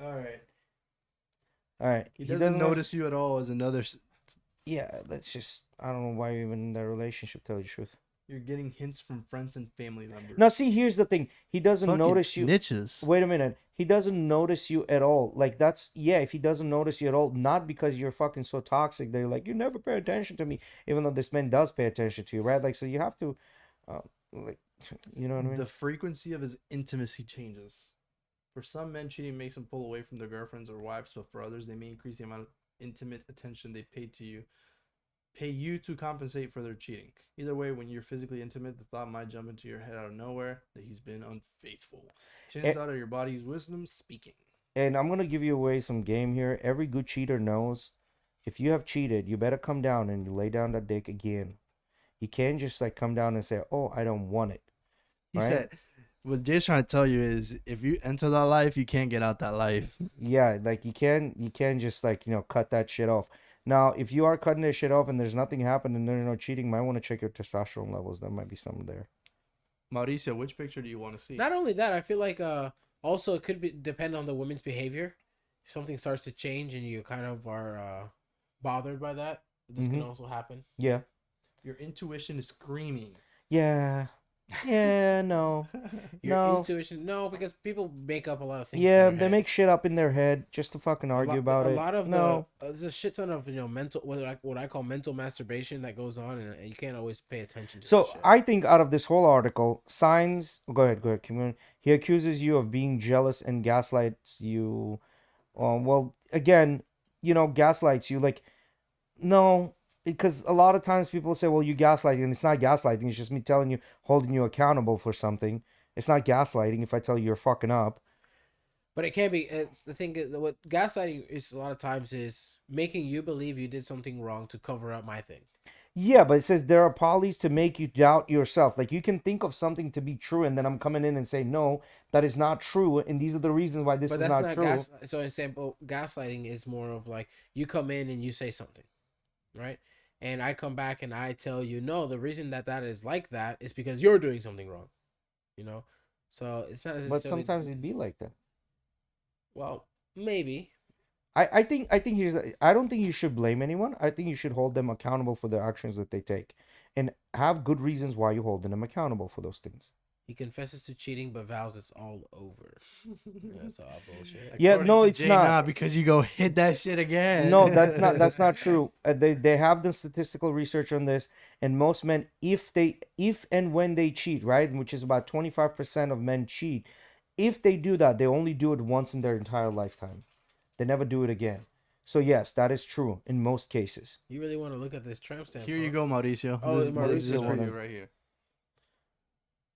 All right. All right. He doesn't notice you at all as another. Yeah, that's just, I don't know why you're even in that relationship, tell you the truth. You're getting hints from friends and family members. Now, see, here's the thing. He doesn't Fucking notice you. snitches. Wait a minute. He doesn't notice you at all. Like, that's, yeah, if he doesn't notice you at all, not because you're fucking so toxic, they're like, you never pay attention to me, even though this man does pay attention to you, right? Like, so you have to, like, you know what I mean? The frequency of his intimacy changes. For some men, cheating makes them pull away from their girlfriends or wives, but for others, they may increase the amount of intimate attention they pay you to compensate for their cheating. Either way, when you're physically intimate, the thought might jump into your head out of nowhere that he's been unfaithful. Chances out of your body's wisdom speaking. And I'm going to give you away some game here. Every good cheater knows if you have cheated, you better come down and you lay down that dick again. You can't just like come down and say, oh, I don't want it. He right? said, what Jay's trying to tell you is if you enter that life, you can't get out that life. Yeah, like you can't just like, cut that shit off. Now, if you are cutting this shit off and there's nothing happened and there's no cheating, you might want to check your testosterone levels. There might be something there. Mauricio, which picture do you want to see? Not only that, I feel like also it could depend on the woman's behavior. If something starts to change and you kind of are bothered by that, this can also happen. Yeah. Your intuition is screaming. Yeah. Yeah, no. Your intuition, no, because people make up a lot of things. Yeah, in their they head. make shit up in their head just to fucking argue about it. A lot of no. there's a shit ton of mental what I call mental masturbation that goes on, and you can't always pay attention to. So that shit. I think out of this whole article, signs. Go ahead. Keep going. He accuses you of being jealous and gaslights you. Well, again, gaslights you. Like, no, because a lot of times people say, "Well, you gaslighting," and it's not gaslighting. It's just me telling you, holding you accountable for something. It's not gaslighting if I tell you you're fucking up. But it can be. It's the thing. What gaslighting is a lot of times is making you believe you did something wrong to cover up my thing. Yeah, but it says there are polys to make you doubt yourself. Like you can think of something to be true, and then I'm coming in and say, no, that is not true, and these are the reasons why this is not true. So example, gaslighting is more of like you come in and you say something, right? And I come back and I tell you, no, the reason that is like that is because you're doing something wrong, So it's not necessarily. But sometimes it'd be like that. Well, maybe. I think I don't think you should blame anyone. I think you should hold them accountable for the actions that they take, and have good reasons why you're holding them accountable for those things. He confesses to cheating, but vows it's all over. That's all bullshit. Yeah, no, it's not. Nah, because you go hit that shit again. No, that's not true. They have the statistical research on this, and most men, if and when they cheat, right, which is about 25% of men cheat, if they do that, they only do it once in their entire lifetime. They never do it again. So yes, that is true in most cases. You really want to look at this tramp stamp? Here you go, Mauricio. Oh, This is Mauricio. right here.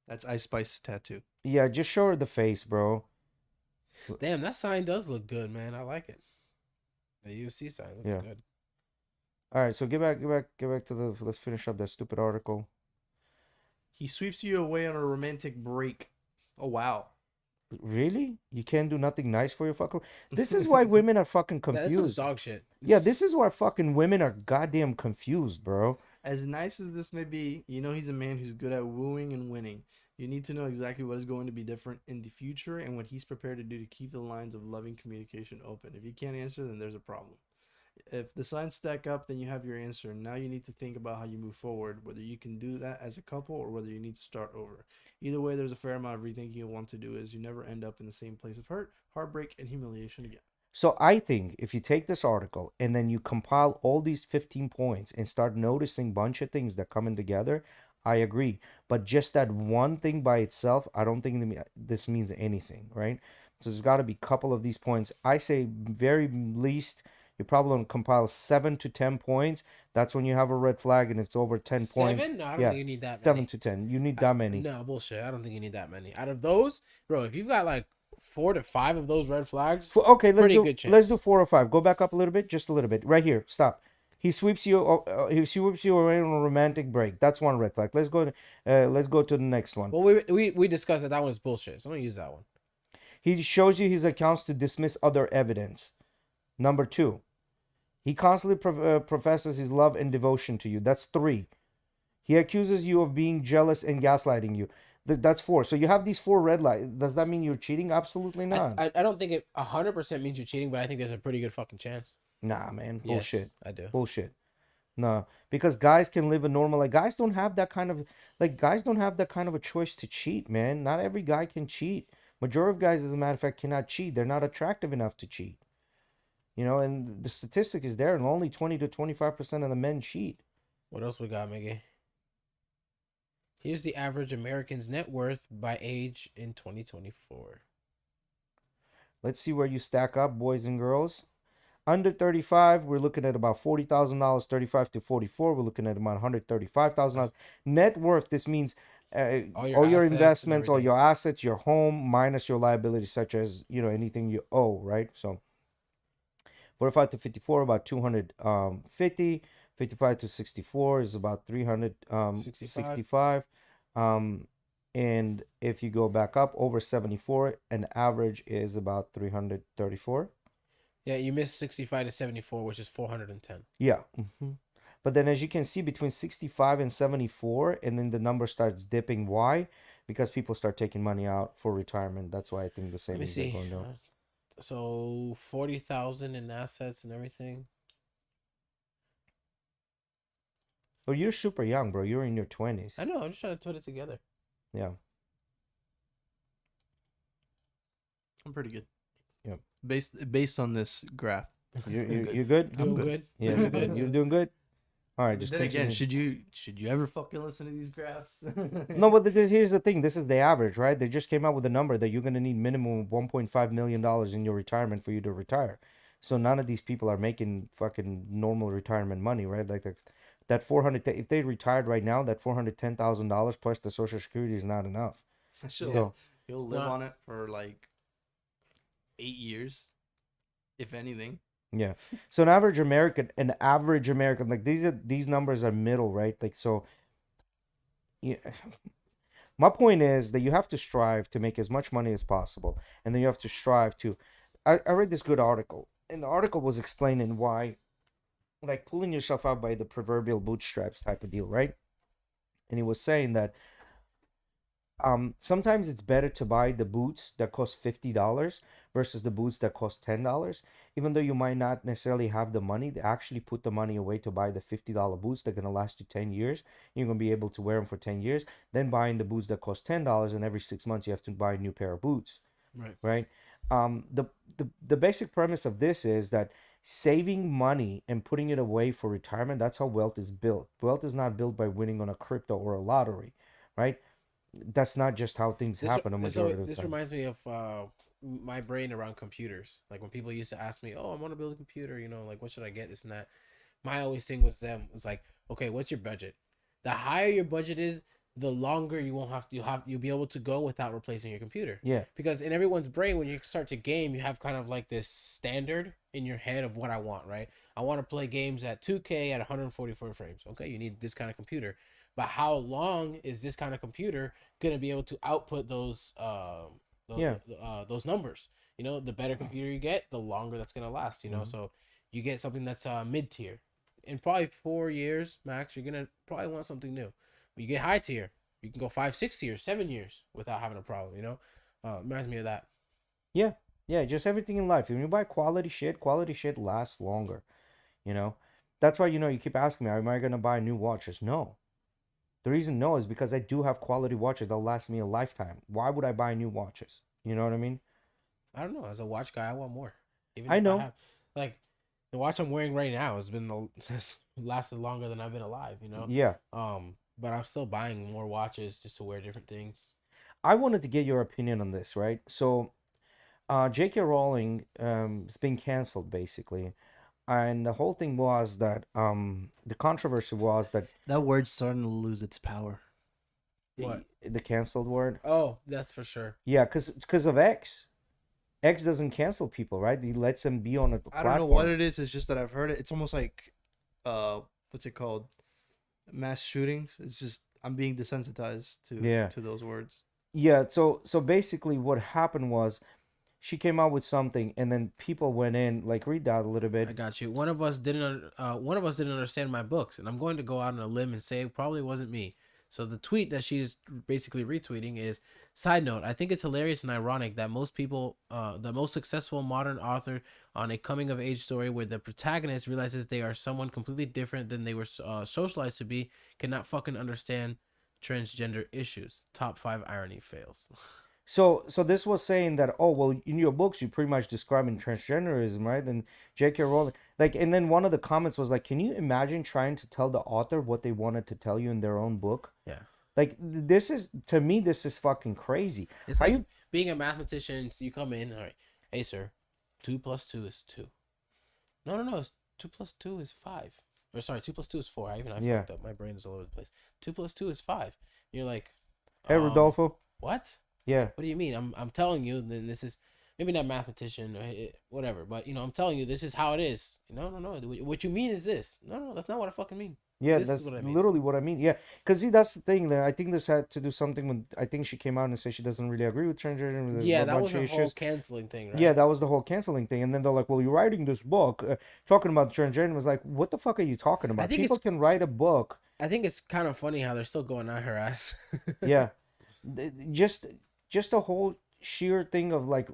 That's Ice Spice's tattoo. Yeah, just show her the face, bro. Damn, that sign does look good, man. I like it. The UFC sign looks good. All right, so get back to let's finish up that stupid article. He sweeps you away on a romantic break. Oh wow. Really? You can't do nothing nice for your fucker? This is why women are fucking confused. That's dog shit. Yeah, this is why fucking women are goddamn confused, bro. As nice as this may be, he's a man who's good at wooing and winning. You need to know exactly what is going to be different in the future and what he's prepared to do to keep the lines of loving communication open. If you can't answer, then there's a problem. If the signs stack up, then you have your answer. Now you need to think about how you move forward, whether you can do that as a couple or whether you need to start over. Either way, there's a fair amount of rethinking you'll want to do, as you never end up in the same place of hurt, heartbreak, and humiliation again. So I think if you take this article and then you compile all these 15 points and start noticing a bunch of things that coming together, I agree. But just that one thing by itself, I don't think this means anything, right? So there's got to be a couple of these points. I say very least, you probably want to compile 7 to 10 points. That's when you have a red flag, and if it's over 10 points. 7? No, I don't Yeah, think you need that 7 many. to 10. You need that many. No, bullshit. I don't think you need that many. Out of those, bro, if you've got like 4 to 5 of those red flags, Okay, pretty good chance. let's do 4 or 5. Go back up a little bit, just a little bit. Right here, stop. He sweeps you away on a romantic break. That's one red flag. Let's go to the next one. Well, we discussed that one's bullshit. So I'm gonna use that one. He shows you his accounts to dismiss other evidence. Number 2, he constantly professes his love and devotion to you. That's 3. He accuses you of being jealous and gaslighting you. That's 4. So you have these 4 red lights. Does that mean you're cheating? Absolutely not. I don't think it 100% means you're cheating, but I think there's a pretty good fucking chance. Nah, man. Bullshit. Yes, I do. Bullshit. No, because guys can live a normal life. Guys don't have that kind of a choice to cheat, man. Not every guy can cheat. Majority of guys, as a matter of fact, cannot cheat. They're not attractive enough to cheat. And the statistic is there, and only 20 to 25% of the men cheat. What else we got, Miggy? Here's the average American's net worth by age in 2024. Let's see where you stack up, boys and girls. Under 35, we're looking at about $40,000. 35 to 44, we're looking at about $135,000. Net worth, this means all your investments, all your assets, your home, minus your liabilities, such as, anything you owe, right? So 45 to 54, about 250. 55 to 64 is about 365. And if you go back up over 74, an average is about 334. Yeah, you missed 65 to 74, which is 410. Yeah. Mm-hmm. But then as you can see, between 65 and 74, and then the number starts dipping. Why? Because people start taking money out for retirement. That's why I think the savings are going down. So 40,000 in assets and everything. Oh, you're super young, bro. You're in your 20s. I know. I'm just trying to put it together. Yeah. I'm pretty good. Yeah. Based on this graph. You're good? Doing good. Yeah, you're good. You're doing good? All right, just then continue. again, should you ever fucking listen to these graphs? No, but here's the thing. This is the average, right? They just came out with a number that you're going to need minimum of $1.5 million in your retirement for you to retire. So none of these people are making fucking normal retirement money, right? Like that 400, if they retired right now, that $410,000 plus the Social Security is not enough. He'll live on it for like 8 years, if anything. Yeah. So an average American, like these numbers are middle, right? Like, so yeah. My point is that you have to strive to make as much money as possible. And then you have to strive to, I read this good article, and the article was explaining why, like, pulling yourself out by the proverbial bootstraps type of deal, right? And he was saying that sometimes it's better to buy the boots that cost $50 versus the boots that cost $10. Even though you might not necessarily have the money, they actually put the money away to buy the $50 boots. They're going to last you 10 years. You're going to be able to wear them for 10 years. Then buying the boots that cost $10, and every 6 months you have to buy a new pair of boots. Right? The basic premise of this is that saving money and putting it away for retirement, that's how wealth is built. Wealth is not built by winning on a crypto or a lottery, right? That's not just how things happen a majority of the time. This reminds me of my brain around computers. Like when people used to ask me, "Oh, I want to build a computer. Like what should I get? This and that." My always thing was was like, "Okay, what's your budget? The higher your budget is, the longer you'll be able to go without replacing your computer." Yeah. Because in everyone's brain, when you start to game, you have kind of like this standard in your head of what I want, right? I want to play games at 2K at 144 frames. Okay, you need this kind of computer. But how long is this kind of computer gonna be able to output those numbers? The better computer you get, the longer that's gonna last. So you get something that's mid tier. In probably 4 years max, you're gonna probably want something new. But you get high tier, you can go 5, 6 years, 7 years without having a problem. Reminds me of that. Yeah, just everything in life. When you buy quality shit lasts longer. That's why you keep asking me, am I gonna buy new watches? No. The reason no is because I do have quality watches that'll last me a lifetime. Why would I buy new watches? You know what I mean? I don't know. As a watch guy, I want more. I know. Like the watch I'm wearing right now has lasted longer than I've been alive. Yeah. But I'm still buying more watches just to wear different things. I wanted to get your opinion on this, right? So, J.K. Rowling has been canceled basically, and the whole thing was that the controversy was that That word's starting to lose its power. What? the canceled word. Oh, that's for sure. Yeah, because of X. X doesn't cancel people, right? He lets them be on a platform. I don't know what it is. It's just that I've heard it. It's almost like, what's it called? Mass shootings. It's just I'm being desensitized to those words. Yeah. So basically, what happened was, she came out with something, and then people went in. Like, read that a little bit. I got you. One of us didn't understand my books, and I'm going to go out on a limb and say it probably wasn't me. So the tweet that she's basically retweeting is, side note, I think it's hilarious and ironic that most people, the most successful modern author on a coming of age story where the protagonist realizes they are someone completely different than they were socialized to be, cannot understand transgender issues. Top 5 irony fails. So this was saying that, oh well, in your books you pretty much describing transgenderism, right? And J.K. Rowling, like, and then one of the comments was like, can you imagine trying to tell the author what they wanted to tell you in their own book? Yeah. Like, this is, to me, this is fucking crazy. It's like being a mathematician. So you come in, all right, hey sir, 2 + 2 is 2. No, it's 2 + 2 is 5. Or sorry, 2 + 2 is 4. I fucked up. My brain is all over the place. 2 + 2 is 5. You're like, Hey, Rodolfo. what? Yeah. What do you mean? I'm telling you. Then this is maybe not mathematician or whatever, but I'm telling you this is how it is. No. What you mean is this. No, that's not what I fucking mean. Yeah, This is that's what I mean. literally what I mean. Yeah, because see, that's the thing. That I think this had to do something with. I think she came out and said she doesn't really agree with transgender. There's Yeah, a that bunch was of her whole issues. canceling thing, right? Yeah, that was the whole canceling thing. And then they're like, "Well, you're writing this book talking about transgender." I was like, "What the fuck are you talking about? think People it's- can write a book." I think it's kind of funny how they're still going at her ass. Yeah, just a whole sheer thing of like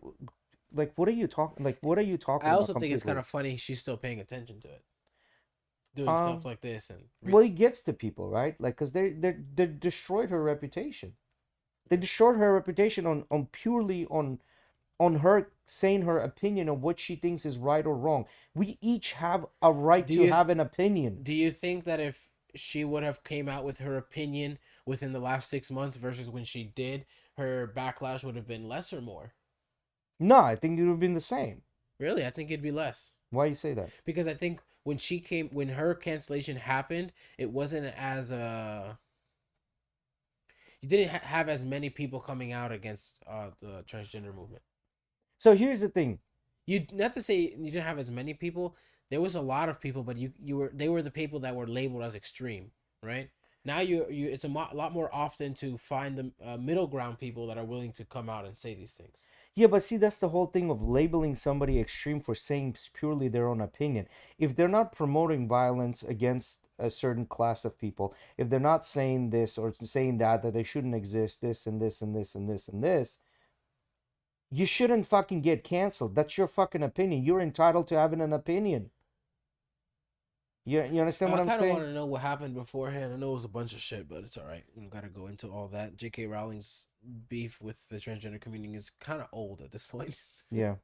what are you talking? Like, what are you talking I about? also think it's kind completely? of funny she's still paying attention to it, doing Um, stuff like this and Well, it gets to people, right? Like, because they destroyed her reputation. They destroyed her reputation on purely on her saying her opinion on what she thinks is right or wrong. We each have a right Do to you- have an opinion. Do you think that if she would have came out with her opinion within the last 6 months versus when she did, her backlash would have been less or more? No, I think it would have been the same. Really, I think it'd be less. Why you say that? Because I think when her cancellation happened, it wasn't as you didn't have as many people coming out against the transgender movement. So here's the thing. You not to say you didn't have as many people. There was a lot of people, but they were the people that were labeled as extreme, right? Now you it's a lot more often to find the middle ground people that are willing to come out and say these things. Yeah, but see, that's the whole thing of labeling somebody extreme for saying purely their own opinion. If they're not promoting violence against a certain class of people, if they're not saying this or saying that they shouldn't exist, this and this and this and this and this, you shouldn't fucking get canceled. That's your fucking opinion. You're entitled to having an opinion. You understand what I'm I kind of saying? want to know what happened beforehand. I know it was a bunch of shit, but it's all right. We don't got to go into all that. J.K. Rowling's beef with the transgender community is kind of old at this point. Yeah.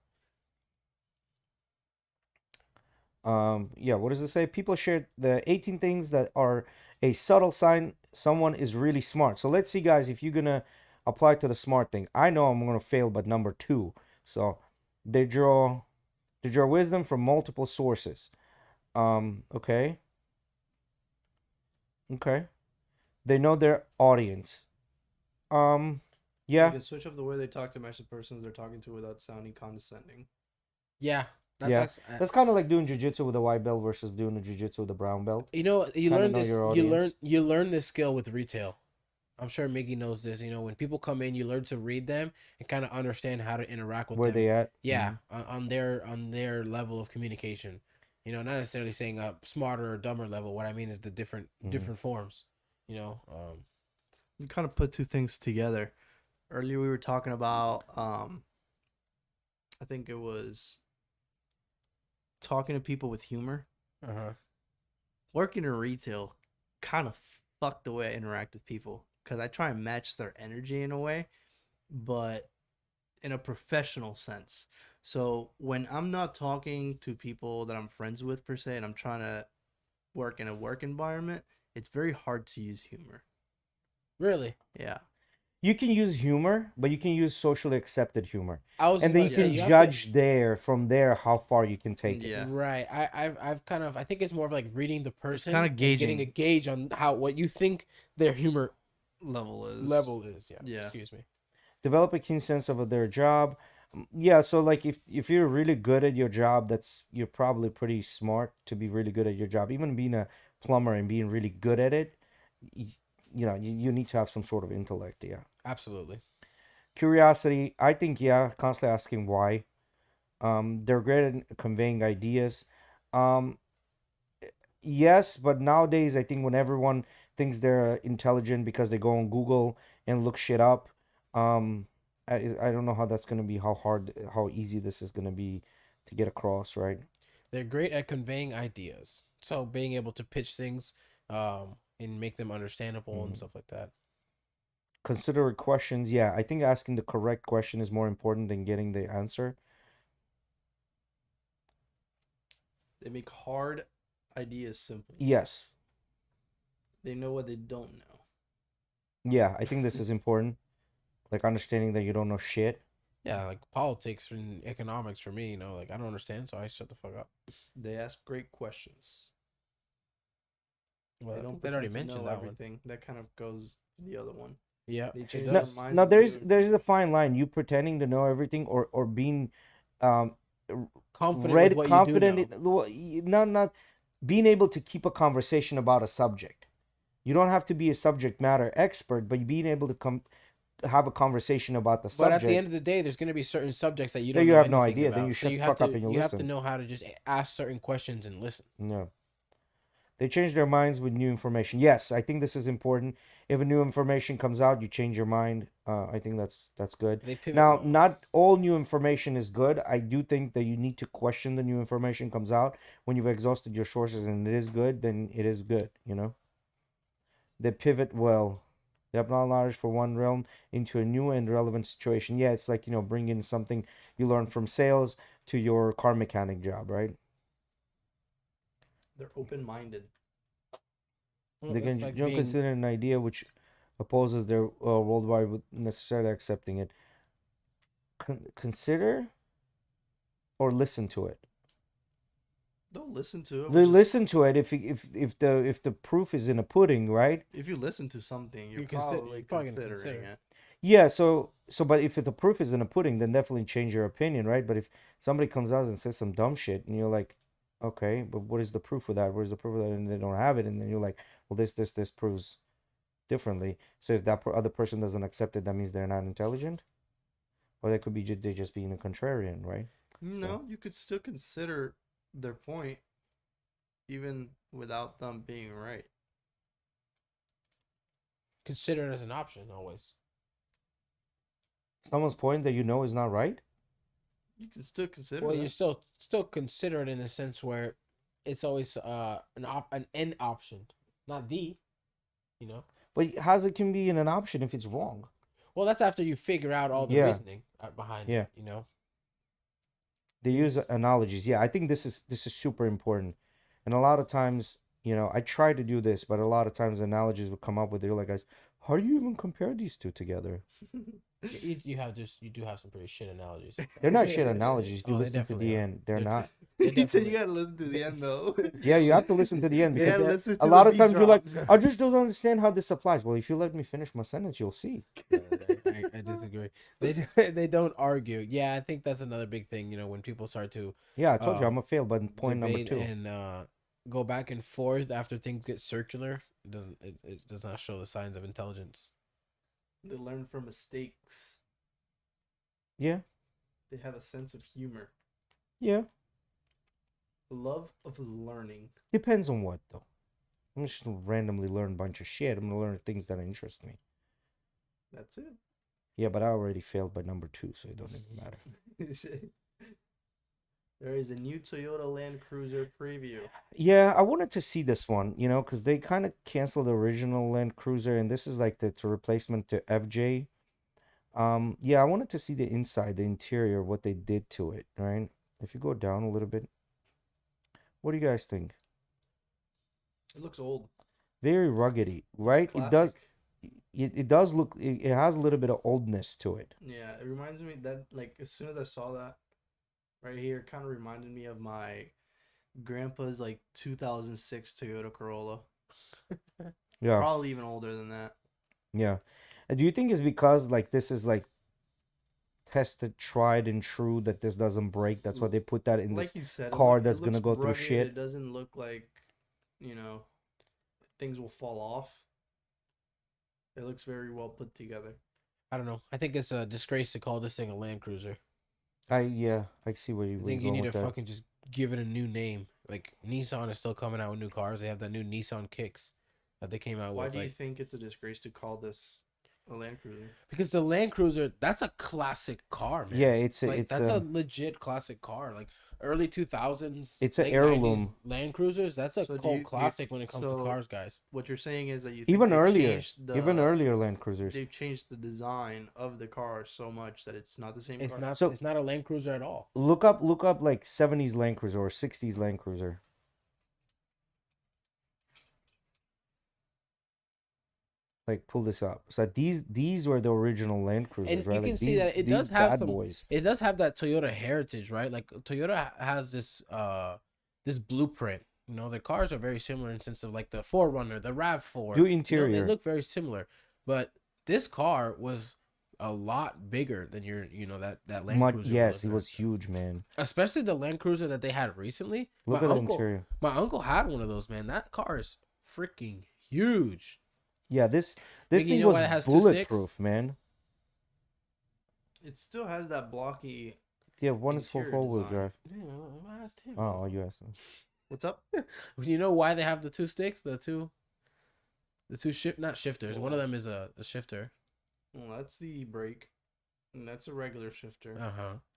Yeah, what does it say? People share the 18 things that are a subtle sign someone is really smart. So let's see, guys, if you're gonna apply to the smart thing. I know I'm gonna fail, but number 2. So they draw wisdom from multiple sources. Okay. They know their audience. You Yeah. can switch up the way they talk to match the persons they're talking to without sounding condescending. Yeah, Yeah. actually, That's kind of like doing jiu-jitsu with a white belt versus doing a jiu-jitsu with a brown belt. you know, you Kinda learn know this. your audience. You learn this skill with retail. I'm sure Miggy knows this. When people come in, you learn to read them and kind of understand how to interact with Where them. they at? Yeah, on their level of communication. Not necessarily saying a smarter or dumber level. What I mean is the different forms. You kind of put two things together. Earlier we were talking about I think it was talking to people with humor. Working in retail kind of fucked the way I interact with people because I try and match their energy in a way, but in a professional sense. So when I'm not talking to people that I'm friends with per se, and I'm trying to work in a work environment, it's very hard to use humor. Really? Yeah. You can use humor, but you can use socially accepted humor, I was and just then about you to say can you have to. judge from there how far you can take it. Yeah. Right. I've kind of I think it's more of like reading the person kinda and getting gauging. a gauge on how what you think their humor Level is. level is. Yeah. Yeah. Excuse me. Develop a keen sense of their job. Yeah, so like if you're really good at your job, that's you're probably pretty smart to be really good at your job. Even being a plumber and being really good at it, you, you need to have some sort of intellect. Yeah. Absolutely. Curiosity, I think, yeah, constantly asking why. They're great at conveying ideas. Um, yes, but nowadays I think when everyone thinks they're intelligent because they go on Google and look shit up, um, I don't know how that's gonna be, how hard, how easy this is gonna be to get across, right? They're great at conveying ideas. So being able to pitch things and make them understandable and Mhm. stuff like that. Consider questions. Yeah, I think asking the correct question is more important than getting the answer. They make hard ideas simple. Yes. They know what they don't know. Yeah, I think this is important. Like understanding that you don't know shit. Yeah, like politics and economics for me, like I don't understand, so I shut the fuck up. They ask great questions. Well, They I don't think they already pretend to mentioned know that one. everything. That kind of goes to the other one. Yeah, They it change No, their does. minds now with there's new a fine line. You pretending to know everything, or being, um, Confident with read what you do confident. know. Not being able to keep a conversation about a subject. You don't have to be a subject matter expert, but being able to have a conversation about the But at the subject end of the day, there's gonna be certain subjects that you that don't you know have no anything idea. Then you about. So shut the fuck up and you you have to listen. know how to just ask certain questions and listen. No. They change their minds with new information. Yes, I think this is important. If a new information comes out, you change your mind. I think that's good. They pivot Now, well. not all new information is good. I do think that you need to question the new information comes out when you've exhausted your sources and it is good. Then it is good. They pivot well. They apply knowledge for one realm into a new and relevant situation. Yeah, it's like bringing something you learn from sales to your car mechanic job, right? They're open-minded. Well, They that's can like don't being consider an idea which opposes their worldwide with necessarily accepting it. Consider or listen to it. Don't listen to it. They listen to it if the proof is in a pudding, right? If you listen to something, you're you're probably gonna considering consider. it. Yeah. So, but if the proof is in a pudding, then definitely change your opinion, right? But if somebody comes out and says some dumb shit, and you're like, okay, but what is the proof of that? Where's the proof of that? And they don't have it, and then you're like, well, this proves differently. So if that other person doesn't accept it, that means they're not intelligent, or they could be they just being a contrarian, right? No, you could still consider their point even without them being right. Consider it as an option always. Someone's point that is not right. You can still consider Well, that. you still consider it in the sense where it's always an end option, not the, you know. But how's it can be an option if it's wrong? Well, that's after you figure out all the Yeah. reasoning behind Yeah. it, you know. They use analogies. Yeah, I think this is super important. And a lot of times, I try to do this, but a lot of times analogies will come up with. You're like, guys, how do you even compare these two together? You do have some pretty shit analogies. They're not shit analogies. If you Oh, they listen to definitely the are. end, they're not. He said you gotta listen to the end though. Yeah, you have to listen to the end Yeah, because listen a to lot the of times beat you're like, drop. I just don't understand how this applies. Well, if you let me finish my sentence, you'll see. I disagree. They don't argue. Yeah, I think that's another big thing. When people start to Yeah, I told you I'm a fail, but point number debate 2. and go back and forth after things get circular, it does not show the signs of intelligence. They learn from mistakes. Yeah, They have a sense of humor. yeah. Love of learning. Depends on what though. I'm just gonna randomly learn a bunch of shit. I'm gonna learn things that interest me. That's it. Yeah, but I already failed by number 2, so it don't even matter. There is a new Toyota Land Cruiser preview. Yeah, I wanted to see this one, because they kind of canceled the original Land Cruiser, and this is like the replacement to FJ. Yeah, I wanted to see the inside, the interior, what they did to it, right? If you go down a little bit, what do you guys think? It looks old. Very ruggedy, right? It does. Classic. it does look. It has a little bit of oldness to it. Yeah, it reminds me that like as soon as I saw that right here, it kind of reminded me of my grandpa's like 2006 Toyota Corolla. Yeah, Probably even older than that. yeah. Do you think it's because like this is like tested, tried and true that this doesn't break? That's why they put that in this Like you said, car it that's gonna looks go through rugged. shit. It doesn't look like, you know, things will fall off. It looks very well put together. I don't know. I think it's a disgrace to call this thing a Land Cruiser. I see where I you're think you going need to with that. fucking just give it a new name. Like Nissan is still coming out with new cars. They have the new Nissan Kicks that they came out Why with. do you Like, think it's a disgrace to call this a Land Cruiser? because the Land Cruiser, that's a classic car, man. Yeah, Like that's a legit classic car. Like early 2000s, It's an late heirloom. 90s Land Cruisers. That's a So do cult you- classic when it comes to cars, guys. What you're saying is that you think even they've earlier, changed even earlier Land Cruisers. they've changed the design of the car so much that it's not the same It's car. not. So- It's not a Land Cruiser at all. Look up like 70s Land Cruiser or 60s Land Cruiser. Like pull this up. So these were the original Land Cruisers, And right? you Like, can see these- that it these does have bad some. boys. It does have that Toyota heritage, right? Like Toyota has this blueprint. You know, their cars are very similar in sense of like the 4Runner, the RAV4. Do You know, interior. they look very similar, but this car was a lot bigger than that Land Cruiser. Yes, it was huge, man. Especially the Land Cruiser that they had recently. Look my at the uncle, interior. My uncle had one of those, man. That car is freaking huge. Yeah, this You thing know was why it has 2 sticks? bulletproof, man. It still has that blocky. Yeah, one is for Interior 4-wheel design. drive. Yeah, I asked him. Oh, you asked him. What's up? You know why they have the 2 sticks? The two not shifters. One of them is a shifter. Well, that's the brake, and that's a regular shifter.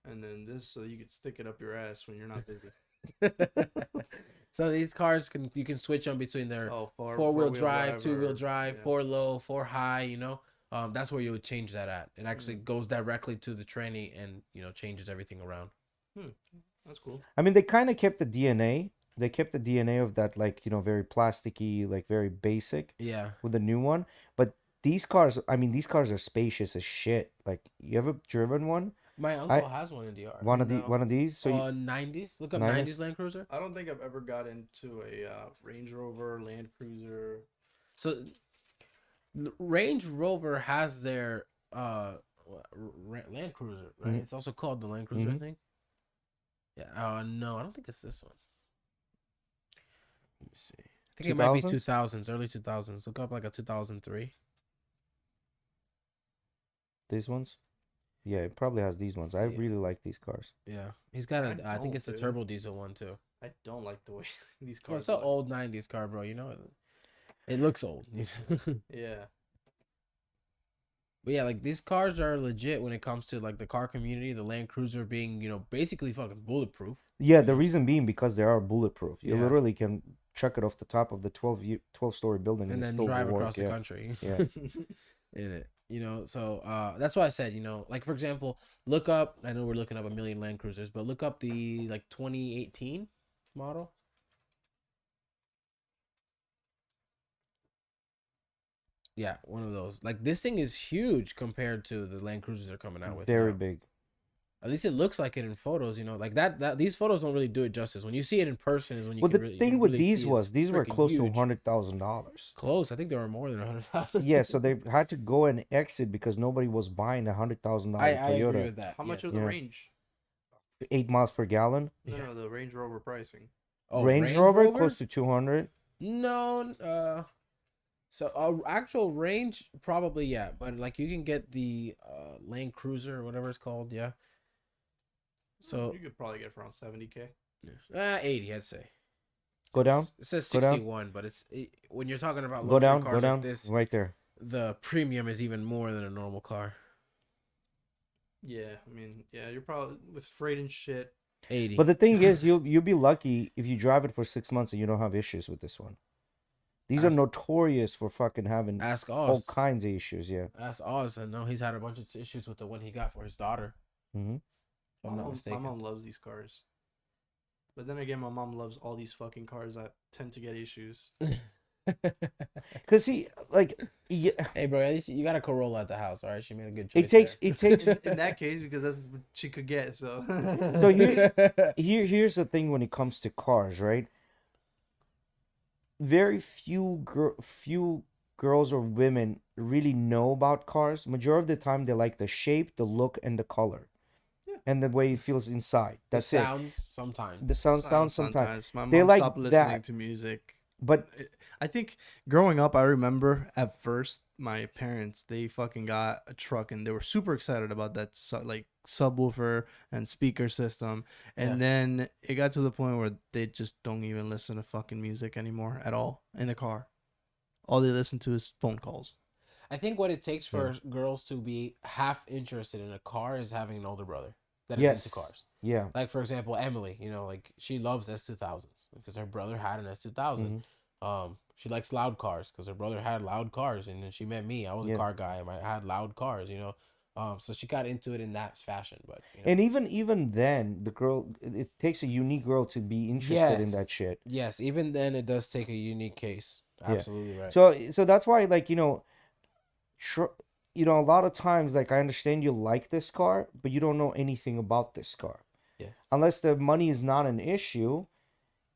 And then this, so you could stick it up your ass when you're not busy. So these cars you can switch on between their Oh, 4-wheel drive, 2-wheel or- drive, yeah. 4 low, 4 high. You know, that's where you would change that at. It actually goes directly to the tranny and changes everything around. That's cool. I mean, they kind of kept the DNA. They kept the DNA of that, like, very plasticky, like very basic Yeah. with the new one. But these cars, I mean, these cars are spacious as shit. Like, you ever driven one? My uncle has one in the yard. One of No. these? So you, 90s. Look up 90s? 90s Land Cruiser. I don't think I've ever got into a Range Rover, Land Cruiser. So Range Rover has their Land Cruiser, right? Mhm. It's also called the Land Cruiser, I Mhm. think. Yeah. No, I don't think it's this one. Let me see. I think it might be 2000s, early 2000s. Look up like a 2003. these ones? Yeah, it probably has these ones. I Yeah. really like these cars. Yeah, he's got a. I think don't, it's a dude. turbo diesel one too. I don't like the way these Well, cars it's an look. old 90s car, bro. You know, it looks old. Yeah. But yeah, like these cars are legit when it comes to like the car community. The Land Cruiser being, basically fucking bulletproof. Yeah, the reason being because they are bulletproof. You Yeah. literally can chuck it off the top of the 12-story building And it then still drive will work. across the Yeah. country. Yeah. In it. So that's why I said, like for example, look up. I know we're looking up a million Land Cruisers, but look up the like 2018 model. Yeah, one of those. Like this thing is huge compared to the Land Cruisers they're coming out with. Very now. big. At least it looks like it in photos. Like that. These photos don't really do it justice. When you see it in person, is when you. Well, can the really, thing you with really these see was it's these were freaking close to huge. $100,000. Close. I think there were more than 100,000. Yeah, so they had to go and exit because nobody was buying a $100,000 I agree Toyota. with that. How much yes. is the Yeah. range? 8 miles per gallon. No, Yeah. no, the Range Rover pricing. Oh, Range Rover close to 200. No, so actual range probably, yeah, but like you can get the Land Cruiser or whatever it's called, yeah. So You could probably get it for around 70K. 80, I'd say. Go down. It says Go down. 61, but when you're talking about Go luxury down. cars Go down. like this, Right there. the premium is even more than a normal car. Yeah, I mean, yeah, you're probably with freight and shit. 80. But the thing is, you'll be lucky if you drive it for 6 months and you don't have issues with this one. These are Ask- notorious for fucking having Ask all Oz. kinds of issues. Yeah. Ask Oz. I know he's had a bunch of issues with the one he got for his daughter. Mm-hmm. If I'm not My mistaken. mom loves these cars. But then again, my mom loves all these fucking cars that tend to get issues. Cause see, like, yeah, Hey, bro, at least you got a Corolla at the house, all right? She made a good choice. it takes. In that case, because that's what she could get. So So here's the thing when it comes to cars, right? Very few girls or women really know about cars. Majority of the time, they like the shape, the look, and the color, and the way it feels inside. That's the it. sounds sometimes. The sounds sometimes. My They mom like stopped listening that. to music. But I think growing up, I remember at first my parents, they fucking got a truck and they were super excited about that like subwoofer and speaker system. And then it got to the point where they just don't even listen to fucking music anymore at all in the car. All they listen to is phone calls. I think what it takes for girls to be half interested in a car is having an older brother that is into cars. Yeah. Like, for example, Emily, you know, like, she loves S2000s because her brother had an S2000. She likes loud cars because her brother had loud cars, and then she met me. I was a car guy, and I had loud cars, you know. So she got into it in that fashion. But you know. And even then, the girl, it takes a unique girl to be interested in that shit. Yes, even then, it does take a unique case. Absolutely right. So that's why, like, you know, a lot of times, like, I understand you like this car, but you don't know anything about this car. Yeah. Unless the money is not an issue.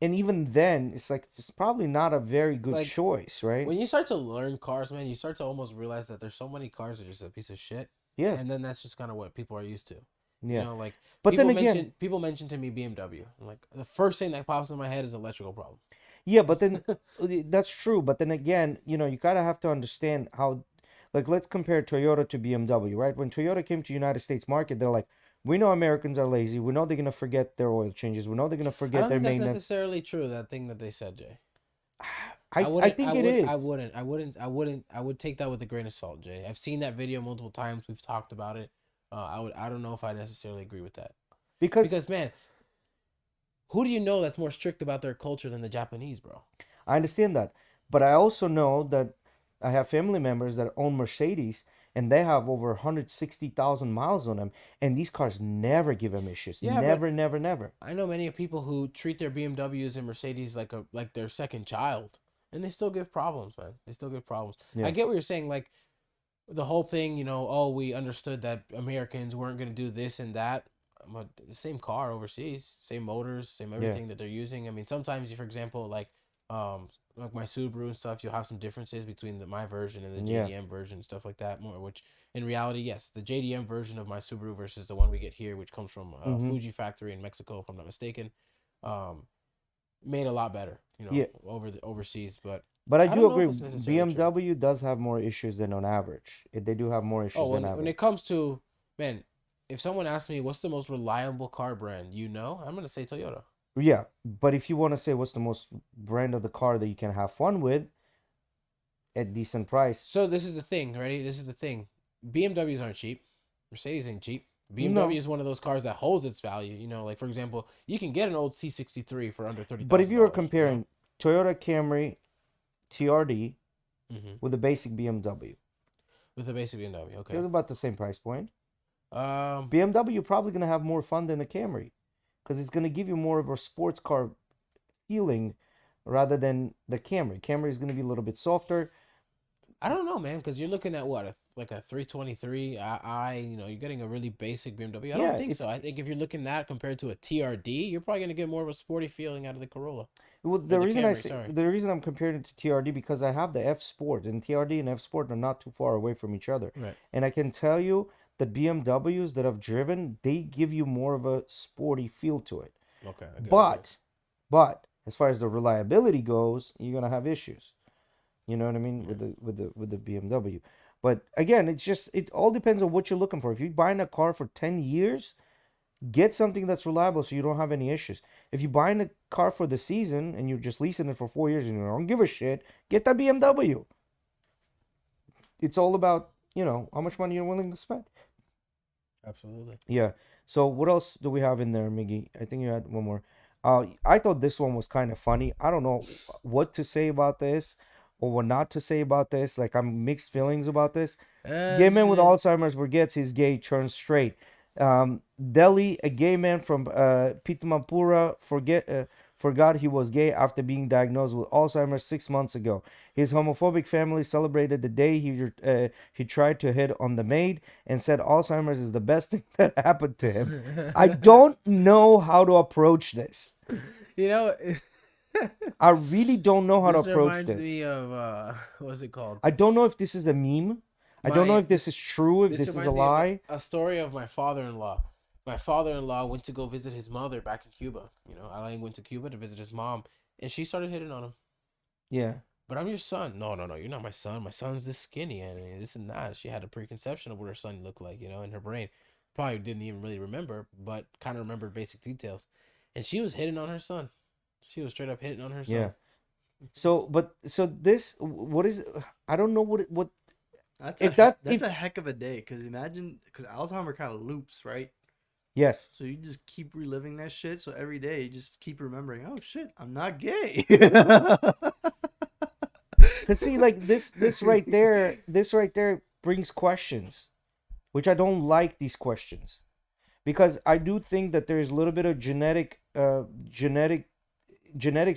And even then, it's like, it's probably not a very good choice, right? When you start to learn cars, man, you start to almost realize that there's so many cars that are just a piece of shit. Yes. And then that's just kind of what people are used to. Yeah. You know, like, but then again, people mention to me BMW. I'm like, the first thing that pops in my head is electrical problem. Yeah, but then that's true. But then again, you know, you gotta have to understand how, like, let's compare Toyota to BMW, right? When Toyota came to United States market, they're like, we know Americans are lazy. We know they're gonna forget their oil changes. We know they're gonna forget their maintenance. That's necessarily true. That thing that they said, Jay. I think it is. I would take that with a grain of salt, Jay. I've seen that video multiple times. We've talked about it. I don't know if I necessarily agree with that. Because man, who do you know that's more strict about their culture than the Japanese, bro? I understand that, but I also know that I have family members that own Mercedes, and they have over 160,000 miles on them, and these cars never give them issues. Yeah, never. I know many people who treat their BMWs and Mercedes like their second child, and they still give problems, man. They still give problems. Yeah. I get what you're saying, like the whole thing, you know, oh, we understood that Americans weren't going to do this and that. But the same car overseas, same motors, same everything that they're using. I mean, sometimes, for example, like my Subaru and stuff, you'll have some differences between my version and the JDM version, stuff like that. More, which in reality, yes, the JDM version of my Subaru versus the one we get here, which comes from Fuji factory in Mexico, if I'm not mistaken, made a lot better, you know, overseas. But I do agree, BMW does have more issues than on average. They do have more issues than average. When it comes to, man, if someone asks me what's the most reliable car brand, you know, I'm gonna say Toyota. Yeah, but if you want to say what's the most brand of the car that you can have fun with at decent price. So this is the thing, ready? This is the thing. BMWs aren't cheap. Mercedes ain't cheap. BMW is one of those cars that holds its value. You know, like, for example, you can get an old C63 for under $30,000. But if you were comparing Toyota Camry TRD with a basic BMW. With a basic BMW, okay. It's about the same price point. BMW probably going to have more fun than a Camry because it's going to give you more of a sports car feeling rather than the Camry. Camry is going to be a little bit softer. I don't know, man, because you're looking at what, like a 323 I, you know, you're getting a really basic BMW. I don't think so. I think if you're looking at compared to a TRD, you're probably going to get more of a sporty feeling out of the Corolla. Well, the reason I'm comparing it to TRD because I have the F Sport, and TRD and F Sport are not too far away from each other. Right. And I can tell you that BMWs that I've driven, they give you more of a sporty feel to it. Okay. But as far as the reliability goes, you're gonna have issues. You know what I mean with the BMW. But again, it all depends on what you're looking for. If you're buying a car for 10 years, get something that's reliable so you don't have any issues. If you're buying a car for the season and you're just leasing it for 4 years and you don't give a shit, get that BMW. It's all about, you know, how much money you're willing to spend. Absolutely. Yeah. So what else do we have in there, Miggy? I think you had one more. I thought this one was kind of funny. I don't know what to say about this or what not to say about this. Like, I'm mixed feelings about this. Gay man with Alzheimer's forgets he's gay, turns straight. Delhi, a gay man from Pitmanpura, forgot he was gay after being diagnosed with Alzheimer's 6 months ago. His homophobic family celebrated the day he tried to hit on the maid and said Alzheimer's is the best thing that happened to him. I don't know how to approach this. You know, I really don't know how to this approach reminds this. me of what's it called? I don't know if this is a meme. I don't know if this is true, if this is a reminds me of lie. a story of my father-in-law. My father-in-law went to go visit his mother back in Cuba. You know, Alain went to Cuba to visit his mom, and she started hitting on him. Yeah. But I'm your son. No, you're not my son. My son's this skinny and this and that. She had a preconception of what her son looked like, you know, in her brain. Probably didn't even really remember, but kind of remembered basic details. And she was hitting on her son. She was straight up hitting on her son. Yeah. So this, what is, I don't know what. That's If a heck of a day, because imagine, because Alzheimer kind of loops, right? Yes. So you just keep reliving that shit. So every day you just keep remembering, oh shit, I'm not gay. Cause see, like this right there brings questions, which I don't like these questions, because I do think that there's a little bit of genetics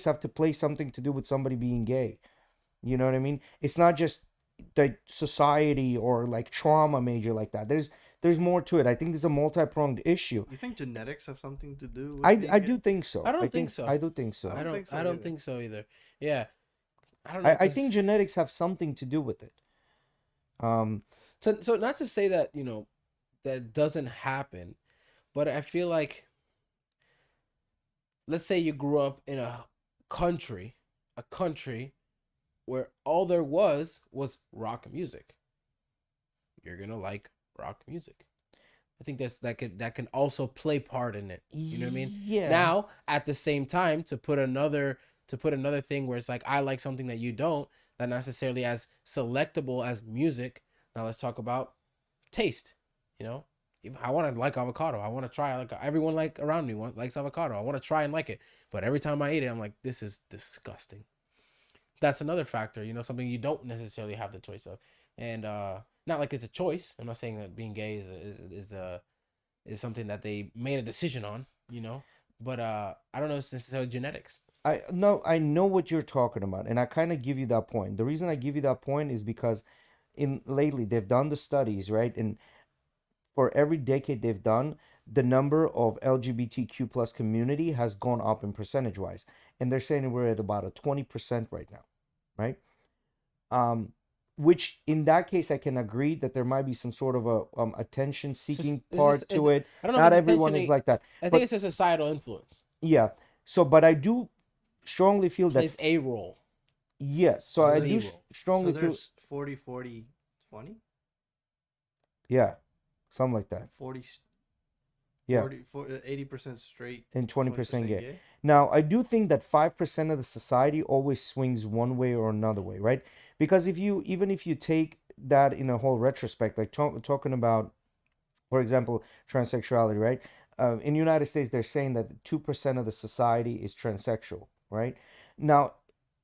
have to play something to do with somebody being gay. You know what I mean? It's not just the society or like trauma major like that. There's more to it. I think there's a multi-pronged issue. You think genetics have something to do with I being do gay? think so. I don't think so. I do think so. I don't think so I don't either. think so either. Yeah. I don't know. I think genetics have something to do with it. So not to say that, you know, that doesn't happen, but I feel like, let's say you grew up in a country where all there was rock music. You're gonna like rock music. I think that can also play part in it. You know what I mean? Yeah. Now, at the same time, to put another thing where it's like, I like something that you don't, not necessarily as selectable as music. Now let's talk about taste. You know, I want to like avocado. I want to try, like everyone like around me likes avocado. I want to try and like it, but every time I eat it, I'm like, this is disgusting. That's another factor. You know, something you don't necessarily have the choice of, and not like it's a choice. I'm not saying that being gay is something that they made a decision on. You know, but I don't know if it's necessarily genetics. I know what you're talking about, and I kind of give you that point. The reason I give you that point is because in lately they've done the studies, right? And for every decade they've done, the number of LGBTQ plus community has gone up in percentage wise, and they're saying we're at about a 20% right now, right? Which in that case I can agree that there might be some sort of a attention seeking part to it. I don't know. Not everyone is like that. I think it's a societal influence. Yeah. So, but I do strongly feel that Plays a role. yes. So I do strongly So feel there's 40, 40, 20? yeah, something like that. 40, Yeah, 80% straight and 20% gay. Now, I do think that 5% of the society always swings one way or another way, right? Because even if you take that in a whole retrospect, like talking about, for example, transsexuality, right? In the United States, they're saying that 2% of the society is transsexual, right? Now,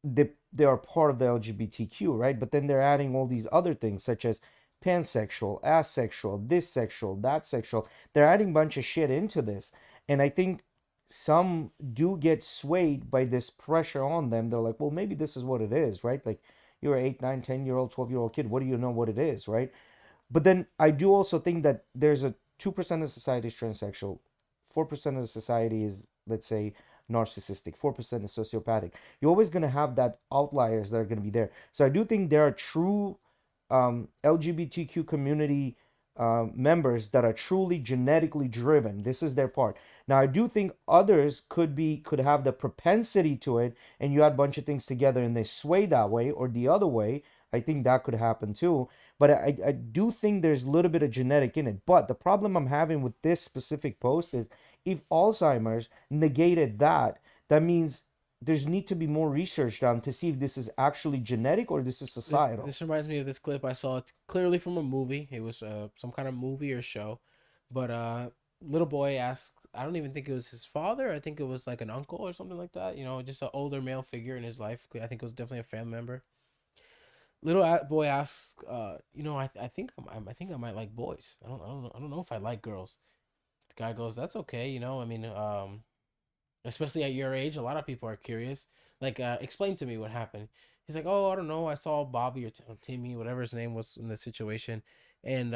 they are part of the LGBTQ, right? But then they're adding all these other things, such as pansexual, asexual, this sexual, that sexual. They're adding a bunch of shit into this. And I think some do get swayed by this pressure on them. They're like, well, maybe this is what it is, right? Like, you're an 8, 9, 10-year-old, 12-year-old kid. What do you know what it is, right? But then I do also think that there's a 2% of society is transsexual, 4% of the society is, let's say, narcissistic, 4% is sociopathic. You're always going to have that outliers that are going to be there. So I do think there are true LGBTQ community members that are truly genetically driven. This is their part. Now I do think others could have the propensity to it, and you add a bunch of things together and they sway that way or the other way. I think that could happen too. But I do think there's a little bit of genetic in it. But the problem I'm having with this specific post is, if Alzheimer's negated that, that means there's need to be more research done to see if this is actually genetic or this is societal. This reminds me of this clip I saw. It's clearly from a movie. It was some kind of movie or show. But little boy asked, I don't even think it was his father. I think it was like an uncle or something like that. You know, just an older male figure in his life. I think it was definitely a family member. Little boy asks, you know, I think I might like boys. I don't know if I like girls. The guy goes, "That's okay, you know. I mean, especially at your age, a lot of people are curious. Like, explain to me what happened." He's like, "Oh, I don't know. I saw Bobby or Timmy, whatever his name was in the situation, and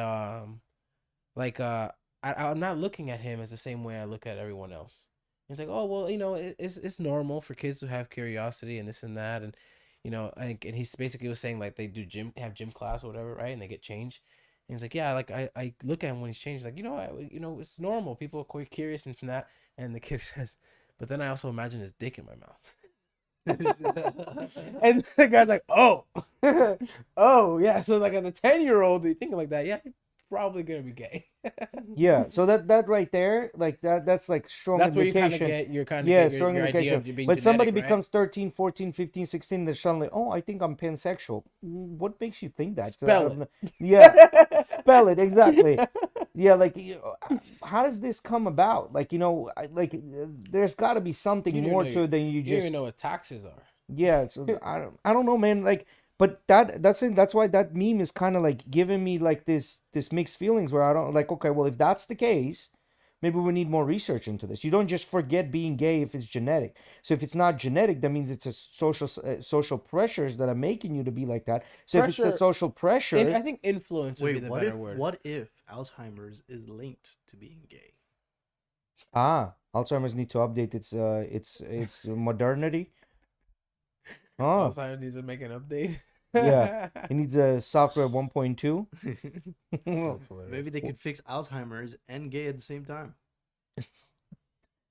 like, I'm not looking at him as the same way I look at everyone else." He's like, "Oh, well, you know, it's normal for kids to have curiosity and this and that, and you know, like, and he's basically was saying like they do have gym class or whatever, right? And they get changed." And he's like, "Yeah, like I look at him when he's changed, like, you know, it's normal. People are curious and this and that." And the kid says, "But then I also imagine his dick in my mouth." And the guy's like, "Oh, oh yeah." So like as a 10-year-old, you thinking like that, yeah, you're probably gonna be gay. Yeah, so that right there, like that's like strong That's where you kind of indication. get Yeah, strong your idea indication. of you being But somebody genetic, right? becomes 13, 14, 15, 16, they're suddenly, oh, I think I'm pansexual. What makes you think that? So, I Spell don't know. it. Yeah, spell it exactly. Yeah, like how does this come about? Like, there's got to be something You don't more know to it than you you don't just. even know what taxes are. Yeah, so I don't know, man. Like, but that's why that meme is kind of like giving me like this mixed feelings where I don't like. Okay, well, if that's the case, maybe we need more research into this. You don't just forget being gay if it's genetic. So if it's not genetic, that means it's a social pressures that are making you to be like that. So if it's the Pressure. social pressure, I think influence would be Wait, the what better if word. Alzheimer's is linked to being gay? Alzheimer's need to update its modernity. Oh, Alzheimer's needs to make an update. yeah, it needs a software 1.2. That's hilarious. Maybe they could fix Alzheimer's and gay at the same time.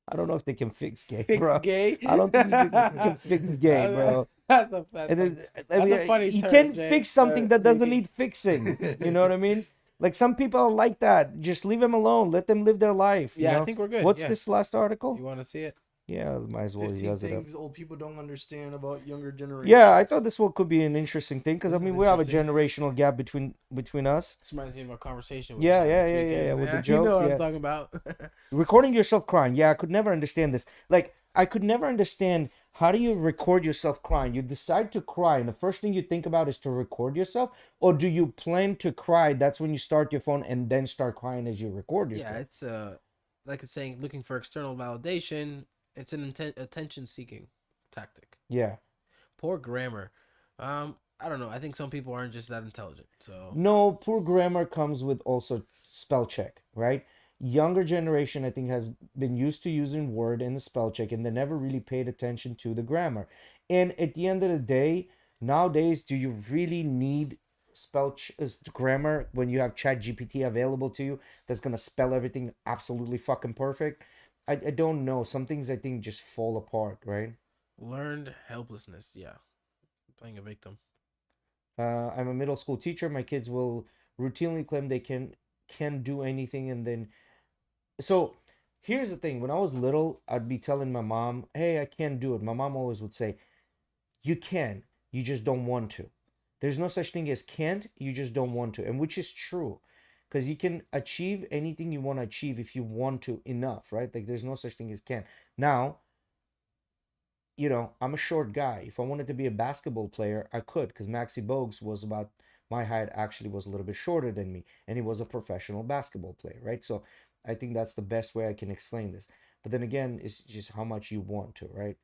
I don't know if they can fix gay, Fix bro. gay. I don't think you can fix gay, bro. That's I a funny you term, can't Jay. fix something that doesn't Thinking. need fixing. You know what I mean? Like some people are like that. Just leave them alone. Let them live their life. You Yeah, know? I think we're good. What's Yeah. this last article? You want to see it? Yeah, might as well. He 15 does it up. things old people don't understand about younger generations. Yeah, I thought this one could be an interesting thing because I This is mean we have a interesting. generational gap between us. This reminds me of our conversation. Yeah, we yeah, had this yeah, weekend. yeah, with the You joke, know what yeah. I'm talking about. Recording yourself crying. Yeah, I could never understand this. Like, I could never understand how do you record yourself crying? You decide to cry, and the first thing you think about is to record yourself, or do you plan to cry? That's when you start your phone and then start crying as you record yourself. Yeah, it's like it's saying looking for external validation. It's an attention seeking tactic. Yeah. Poor grammar. I don't know. I think some people aren't just that intelligent. So No, poor grammar comes with also spell check, right? Younger generation, I think, has been used to using word and the spell check, and they never really paid attention to the grammar. And at the end of the day, nowadays, do you really need grammar when you have Chat GPT available to you that's gonna spell everything absolutely fucking perfect? I don't know. Some things I think just fall apart, right? learned helplessness. Yeah, playing a victim. I'm a middle school teacher. My kids will routinely claim they can do anything, and then so here's the thing. When I was little, I'd be telling my mom, "Hey, I can't do it." My mom always would say, "You can. You just don't want to." There's no such thing as can't. You just don't want to, and which is true, because you can achieve anything you want to achieve if you want to enough, right? Like there's no such thing as can. Now, I'm a short guy. If I wanted to be a basketball player, I could, because Maxi Bogues was about my height, actually was a little bit shorter than me, and he was a professional basketball player, right? So I think that's the best way I can explain this. But then again, it's just how much you want to, right?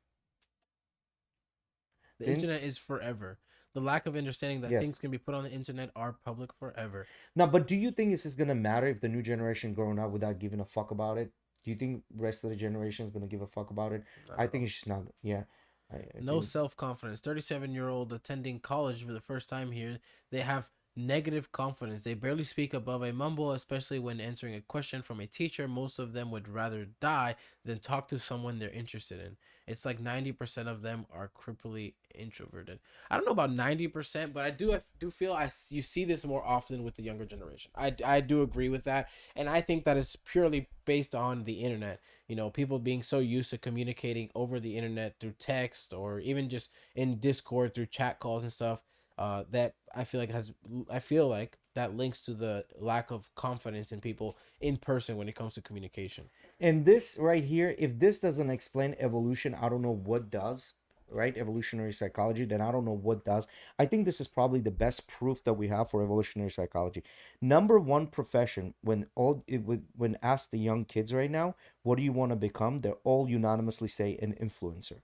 The Then- internet is forever. The lack of understanding that Yes. things can be put on the internet are public forever. Now, but do you think this is gonna matter if the new generation growing up without giving a fuck about it? Do you think the rest of the generation is gonna give a fuck about it? I think it's just not. Yeah. I No think- self-confidence. 37-year-old attending college for the first time here. They have negative confidence. They barely speak above a mumble, especially when answering a question from a teacher. Most of them would rather die than talk to someone they're interested in. It's like 90% of them are cripply introverted. I don't know about 90%, but I do feel you see this more often with the younger generation. I do agree with that, and I think that is purely based on the internet. People being so used to communicating over the internet through text or even just in Discord through chat calls and stuff. That I feel like that links to the lack of confidence in people in person when it comes to communication. And this right here, if this doesn't explain evolution, I don't know what does. right? Evolutionary psychology, then I don't know what does. I think this is probably the best proof that we have for evolutionary psychology. Number one profession when asked the young kids right now, what do you want to become? They're all unanimously say an influencer.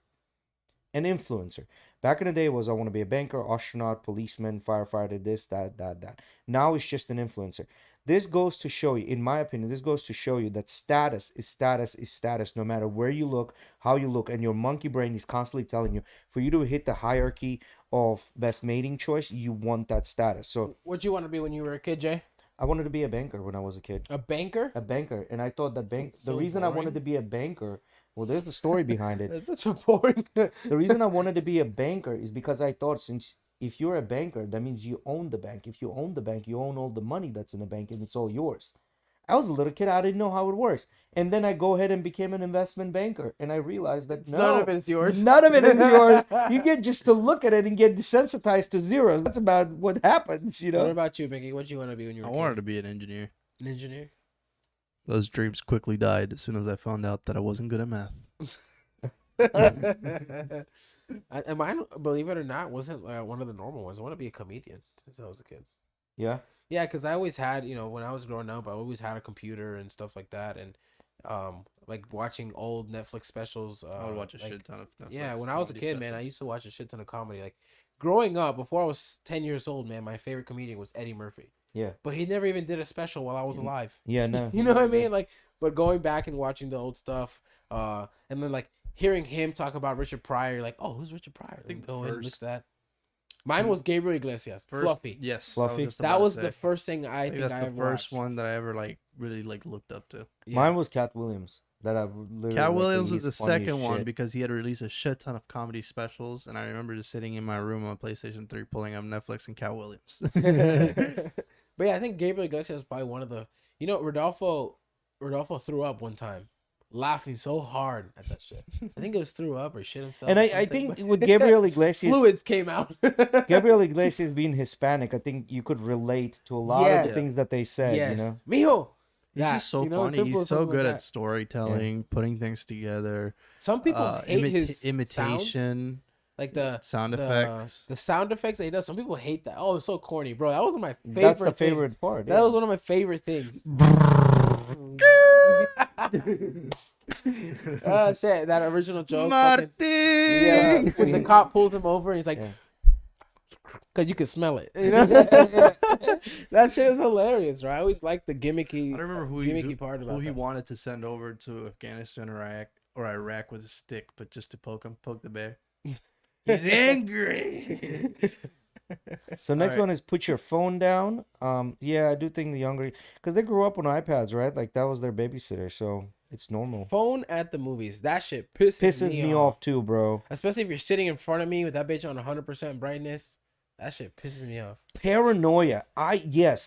An influencer. Back in the day, it was I want to be a banker, astronaut, policeman, firefighter, this, that. Now it's just an influencer. This goes to show you, in my opinion, this goes to show you that status is status is status, no matter where you look, how you look, and your monkey brain is constantly telling you for you to hit the hierarchy of best mating choice, you want that status. So, What'd you want to be when you were a kid, Jay? I wanted to be a banker when I was a kid. A banker? A banker, and I thought that That's the so reason I boring. wanted to be a banker, well, there's a story behind it. That's such a boring. The reason I wanted to be a banker is because I thought since if you're a banker, that means you own the bank. If you own the bank, you own all the money that's in the bank and it's all yours. I was a little kid, I didn't know how it works. And then I go ahead and became an investment banker. And I realized that None of it's yours. None of it is yours. You get just to look at it and get desensitized to zeros. That's about what happens, you know. What about you, Mickey? What'd you want to be when you were I a wanted kid? to be an engineer. An engineer? Those dreams quickly died as soon as I found out that I wasn't good at math. And mine, believe it or not, wasn't one of the normal ones. I want to be a comedian since I was a kid. Yeah. Yeah, because I always had, when I was growing up, I always had a computer and stuff like that, and like watching old Netflix specials. I would watch a like, shit ton of Netflix Yeah, when I was a comedy kid, man, I specials. used to watch a shit ton of comedy. Like growing up, before I was 10 years old, man, my favorite comedian was Eddie Murphy. Yeah. But he never even did a special while I was alive. Yeah, no. You know what I mean? Like, but going back and watching the old stuff, and then like hearing him talk about Richard Pryor, like, oh, who's Richard Pryor? I think go ahead and look first- at that. Mine was Gabriel Iglesias, Fluffy. Yes. Fluffy. That was the first thing I think That's I the ever first watched. one that I ever really looked up to. Yeah. Mine was Cat Williams. That I literally Cat like, Williams was he's the funny as second one shit. because he had released a shit ton of comedy specials, and I remember just sitting in my room on PlayStation 3 pulling up Netflix and Cat Williams. But yeah, I think Gabriel Iglesias was probably one of the. Rodolfo threw up one time, laughing so hard at that shit. I think it was threw up or shit himself. And or I something, think with Gabriel Iglesias, fluids came out. Gabriel Iglesias being Hispanic, I think you could relate to a lot of Yeah. the things that they said, Yes, you know? mijo. He's That, just so funny. simple He's so something like good that. at storytelling, putting things together. Some people hate his sounds, imitation, like the sound the- effects. the sound effects that he does. Some people hate that. Oh, it's so corny, bro. That was one of my favorite. That's the things. favorite part. That was one of my favorite things. Oh shit! That original joke. fucking- Yeah, when the cop pulls him over and he's like, Yeah. "Cause you can smell it." You know? That shit was hilarious, right? I always liked the gimmicky. I don't remember gimmicky part about who he that. wanted to send over to Afghanistan or Iraq with a stick, but just to poke the bear. He's angry. So next Alright. one is put your phone down. Yeah, I do think the younger, because they grew up on iPads, right? Like that was their babysitter, so it's normal. Phone at the movies. That shit pisses Me off too, bro. Especially if you're sitting in front of me with that bitch on 100% brightness. That shit pisses me off. Paranoia.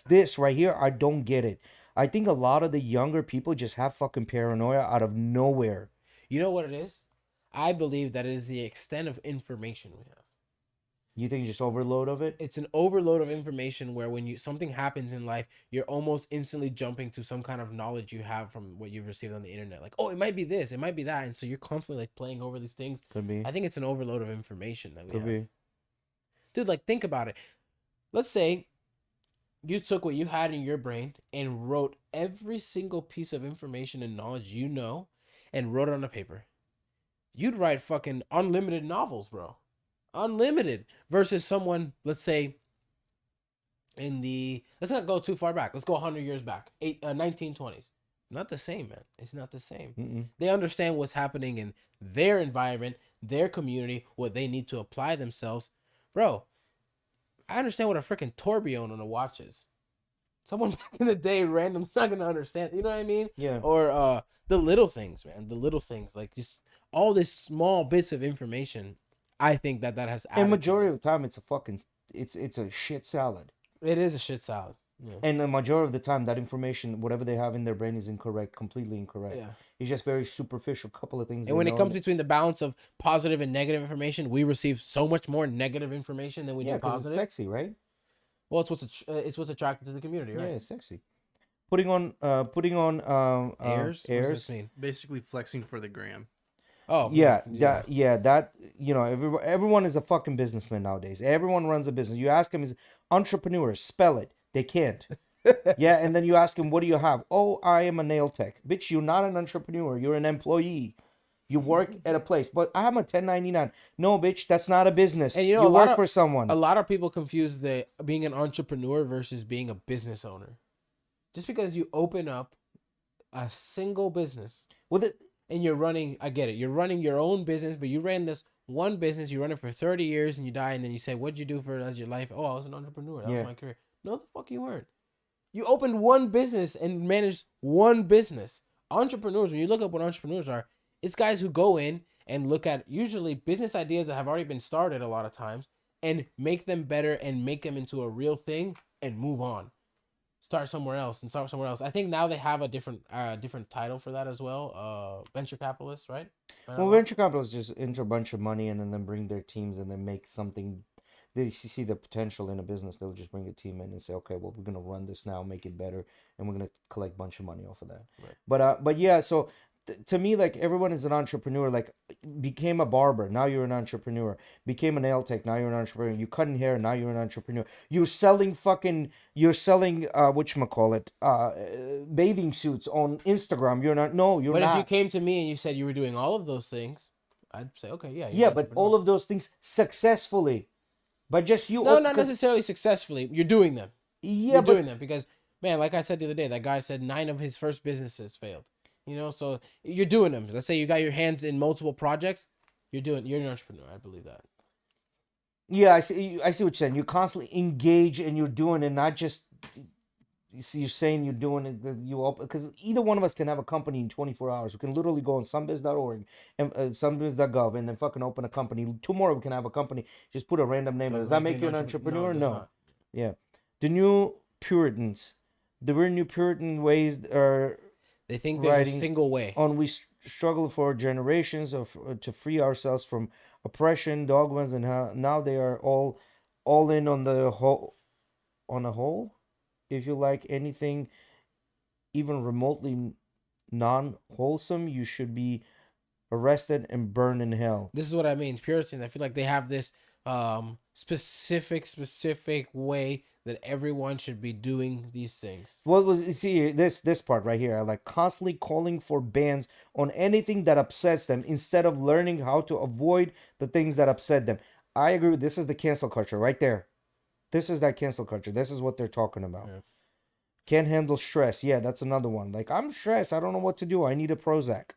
This right here, I don't get it. I think a lot of the younger people just have fucking paranoia out of nowhere. You know what it is? I believe that it is the extent of information we have. You think just overload of it? It's an overload of information where when something happens in life, you're almost instantly jumping to some kind of knowledge you have from what you've received on the internet. Like, oh, it might be this, it might be that, and so you're constantly like playing over these things. Could be. I think it's an overload of information that we Could have. be. Dude, like think about it. Let's say you took what you had in your brain and wrote every single piece of information and knowledge you know and wrote it on a paper. You'd write fucking unlimited novels, bro. Unlimited versus someone, let's say, let's not go too far back. Let's go 100 years back, 1920s. Not the same, man. It's not the same. Mm-mm. They understand what's happening in their environment, their community, what they need to apply themselves. Bro, I understand what a freaking tourbillon on a watch is. Someone back in the day, random's not gonna understand. You know what I mean? Yeah. Or the little things, man. The little things, like just all this small bits of information. I think that has added. And to majority this. of the time, it's a fucking, it's a shit salad. It is a shit salad. Yeah. And the majority of the time, that information, whatever they have in their brain, is incorrect, completely incorrect. Yeah. It's just very superficial. Couple of things. And they when it know comes and- between the balance of positive and negative information, we receive so much more negative information than we yeah, do 'cause it's positive. sexy, right? Well, it's what's attracted to the community, Yeah, right? it's sexy. Putting on Airs. What does airs. this mean? Basically flexing for the gram. Oh Yeah, yeah. that everyone is a fucking businessman nowadays. Everyone runs a business. You ask them, is entrepreneur, spell it. They can't. Yeah, and then you ask him, what do you have? Oh, I am a nail tech. Bitch, you're not an entrepreneur. You're an employee. You work at a place. But I'm a 1099. No, bitch, that's not a business. And you know, You a lot work of for someone. a lot of people confuse the being an entrepreneur versus being a business owner. Just because you open up a single business Well, and you're running, I get it. You're running your own business, but you ran this one business, you run it for 30 years and you die, and then you say, what'd you do for the rest of your life? Oh, I was an entrepreneur. That was my career. No, the fuck you weren't. You opened one business and managed one business. Entrepreneurs, when you look up what entrepreneurs are, it's guys who go in and look at usually business ideas that have already been started a lot of times and make them better and make them into a real thing and move on. Start somewhere else. I think now they have a different title for that as well. Venture capitalists, right? Well, venture capitalists just enter a bunch of money and then bring their teams and then make something. They see the potential in a business. They'll just bring a team in and say, okay, well, we're gonna run this now, make it better, and we're gonna collect a bunch of money off of that. Right. But yeah, so to me, like, everyone is an entrepreneur. Like, became a barber, now you're an entrepreneur. Became a nail tech, now you're an entrepreneur. You cutting hair, now you're an entrepreneur. You're selling whatchamacallit, bathing suits on Instagram. You're not. No, you're not. But if you not. came to me and you said you were doing all of those things, I'd say, okay, yeah. Yeah, but all of those things successfully. But just you. No, not necessarily successfully. You're doing them. Yeah, you're doing them because, man, like I said the other day, that guy said 9 of his first businesses failed. You know, so you're doing them. Let's say you got your hands in multiple projects. You're an entrepreneur. I believe that. Yeah, I see what you're saying. You constantly engage and you're doing it, not just. You see, you're saying you're doing it. Because either one of us can have a company in 24 hours. We can literally go on somebiz.org and somebiz.gov and then fucking open a company. Tomorrow we can have a company. Just put a random name. Does that make you an entrepreneur? No. Yeah. The new Puritans, the very new Puritan ways are. They think there's a single way. We struggle for generations to free ourselves from oppression, dogmas, and now they are all in on the whole. On a whole. If you like anything even remotely non-wholesome, you should be arrested and burned in hell. This is what I mean. Puritans, I feel like they have this specific way that everyone should be doing these things. Well, see this part right here. I like constantly calling for bans on anything that upsets them instead of learning how to avoid the things that upset them. I agree. This is the cancel culture right there. This is that cancel culture. This is what they're talking about. Yeah. Can't handle stress. Yeah, that's another one. Like, I'm stressed. I don't know what to do. I need a Prozac.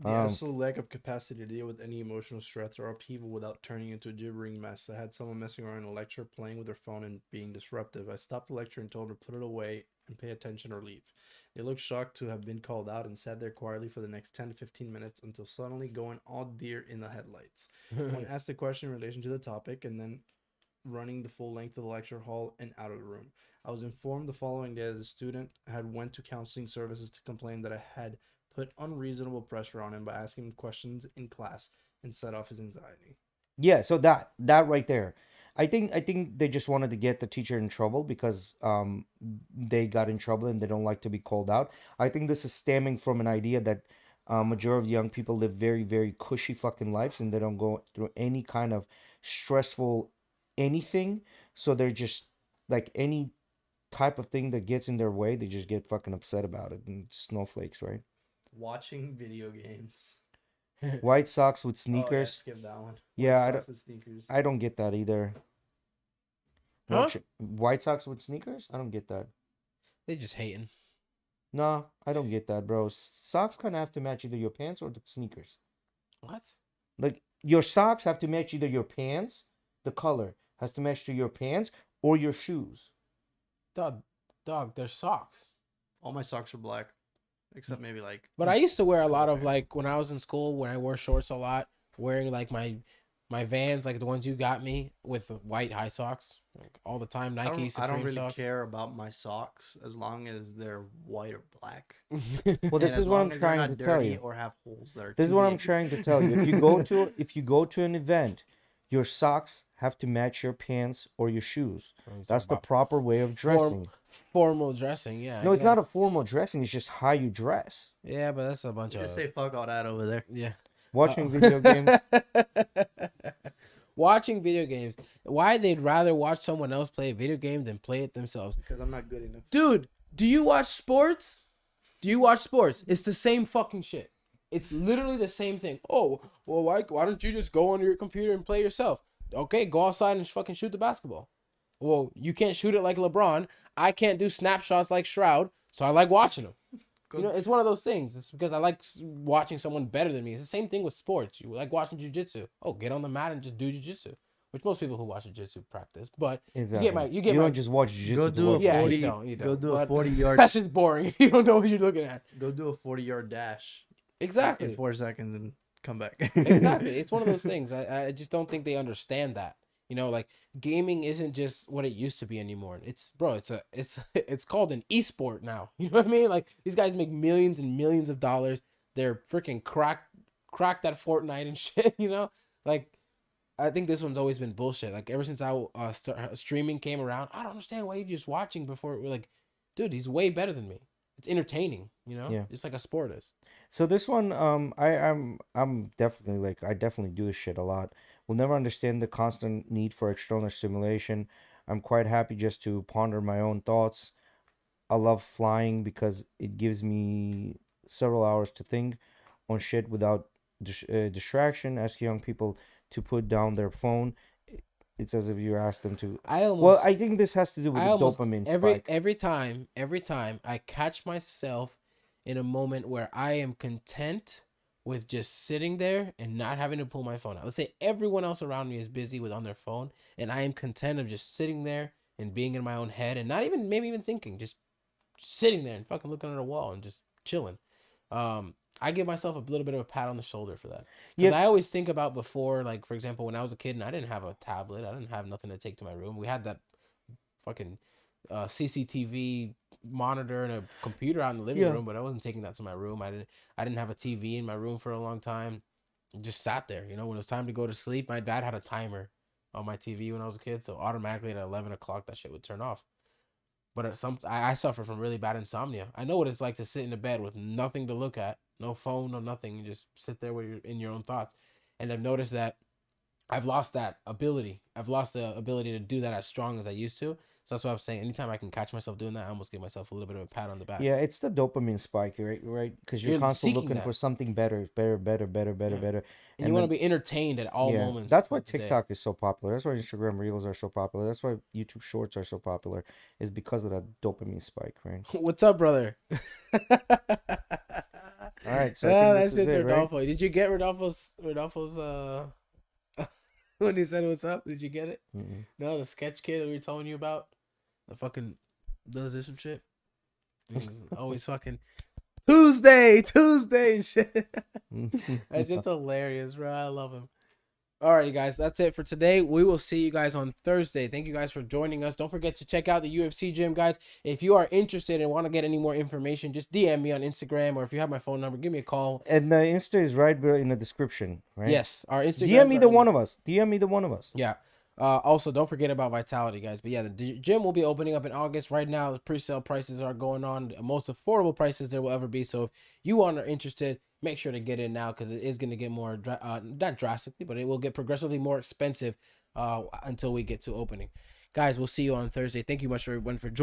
The absolute lack of capacity to deal with any emotional stress or upheaval without turning into a gibbering mess. I had someone messing around in a lecture, playing with their phone and being disruptive. I stopped the lecture and told her to put it away and pay attention or leave. They looked shocked to have been called out and sat there quietly for the next 10 to 15 minutes until suddenly going all deer in the headlights. When asked a question in relation to the topic and then running the full length of the lecture hall and out of the room. I was informed the following day that the student had went to counseling services to complain that I had put unreasonable pressure on him by asking him questions in class and set off his anxiety. Yeah, so that right there. I think they just wanted to get the teacher in trouble because they got in trouble and they don't like to be called out. I think this is stemming from an idea that majority of young people live very, very cushy fucking lives and they don't go through any kind of stressful anything. So they're just like any type of thing that gets in their way, they just get fucking upset about it. And snowflakes, right? Watching video games. White socks with sneakers. Oh, yeah, skip that one. Yeah, I don't get that either. Huh? White socks with sneakers? I don't get that. They just hating. No, I don't get that, bro. Socks kind of have to match either your pants or the sneakers. What? Like, your socks have to match either your pants, the color has to match to your pants, or your shoes. Dog, they're socks. All my socks are black. Except maybe like. But I used to wear a lot of, like, when I was in school, when I wore shorts a lot, wearing like my Vans, like the ones you got me, with white high socks, like all the time. Nike Supreme I don't really socks. care about my socks as long as they're white or black. Well, this is what I'm trying to tell you. Or have holes there. This is what I'm trying to tell you. If you go to an event, your socks have to match your pants or your shoes. That's the proper way of dressing. Formal dressing, yeah. No, it's not a formal dressing. It's just how you dress. Yeah, but that's a bunch of. Just say fuck all that over there. Yeah, Watching video games. Watching video games. Why they'd rather watch someone else play a video game than play it themselves. Because I'm not good enough. Dude, do you watch sports? It's the same fucking shit. It's literally the same thing. Oh, well, why don't you just go on your computer and play yourself? Okay, go outside and fucking shoot the basketball. Well, you can't shoot it like LeBron. I can't do snapshots like Shroud, so I like watching them. You know, it's one of those things. It's because I like watching someone better than me. It's the same thing with sports. You like watching jiu-jitsu. Oh, get on the mat and just do jiu-jitsu, which most people who watch jiu-jitsu practice. But Exactly. you don't just watch jiu-jitsu. Go do a 40. Yeah, you don't. Go do a But 40-yard. That's just boring. You don't know what you're looking at. Go do a 40-yard dash. Exactly. In 4 seconds and come back. Exactly. It's one of those things. I just don't think they understand that. You know, like gaming isn't just what it used to be anymore. It's it's called an esport now. You know what I mean? Like these guys make millions and millions of dollars. They're freaking cracked at Fortnite and shit. You know, like I think this one's always been bullshit. Like ever since streaming came around, I don't understand why you're just watching before. We're like, dude, he's way better than me. It's entertaining, you know. Yeah. Just like a sport is. So this one, I'm definitely like I definitely do this shit a lot. Will never understand the constant need for external stimulation. I'm quite happy just to ponder my own thoughts. I love flying because it gives me several hours to think on shit without distraction. Ask young people to put down their phone. It's as if you ask them to. I think this has to do with the dopamine spike. Every time I catch myself in a moment where I am content with just sitting there and not having to pull my phone out. Let's say everyone else around me is busy on their phone, and I am content of just sitting there and being in my own head and not even maybe even thinking, just sitting there and fucking looking at a wall and just chilling. I give myself a little bit of a pat on the shoulder for that. Because I always think about before, like, for example, when I was a kid and I didn't have a tablet, I didn't have nothing to take to my room. We had that fucking CCTV monitor and a computer out in the living room, but I wasn't taking that to my room. I didn't have a TV in my room for a long time. I just sat there, you know. When it was time to go to sleep, my dad had a timer on my TV when I was a kid, so automatically at 11 o'clock that shit would turn off. But I suffer from really bad insomnia. I know what it's like to sit in a bed with nothing to look at, no phone, no nothing. You just sit there where you're in your own thoughts. And I've noticed that I've lost that ability. I've lost the ability to do that as strong as I used to. So that's what I'm saying. Anytime I can catch myself doing that, I almost give myself a little bit of a pat on the back. Yeah, it's the dopamine spike, right? Because you're constantly looking for something better. And you want to be entertained at all moments. That's why TikTok is so popular. That's why Instagram Reels are so popular. That's why YouTube Shorts are so popular. Is because of that dopamine spike, right? What's up, brother? All right, so I think this is it, Rodolfo. right? Did you get Rodolfo's when he said what's up? Did you get it? Mm-mm. No, the sketch kid that we were telling you about, the fucking does this and shit. He's always fucking Tuesday and shit. That's just hilarious, bro. I love him. Alrighty, guys, that's it for today. We will see you guys on Thursday. Thank you guys for joining us. Don't forget to check out the UFC gym, guys. If you are interested and want to get any more information, just DM me on Instagram, or if you have my phone number, give me a call. And the Insta is right in the description, right? Yes, our Instagram. DM either one of us. DM either one of us. Yeah. Also, don't forget about Vitality, guys. But yeah, the gym will be opening up in August. Right now, the pre-sale prices are going on. The most affordable prices there will ever be. So if you are interested, make sure to get in now, because it is going to get more, not drastically, but it will get progressively more expensive until we get to opening. Guys, we'll see you on Thursday. Thank you much for everyone for joining.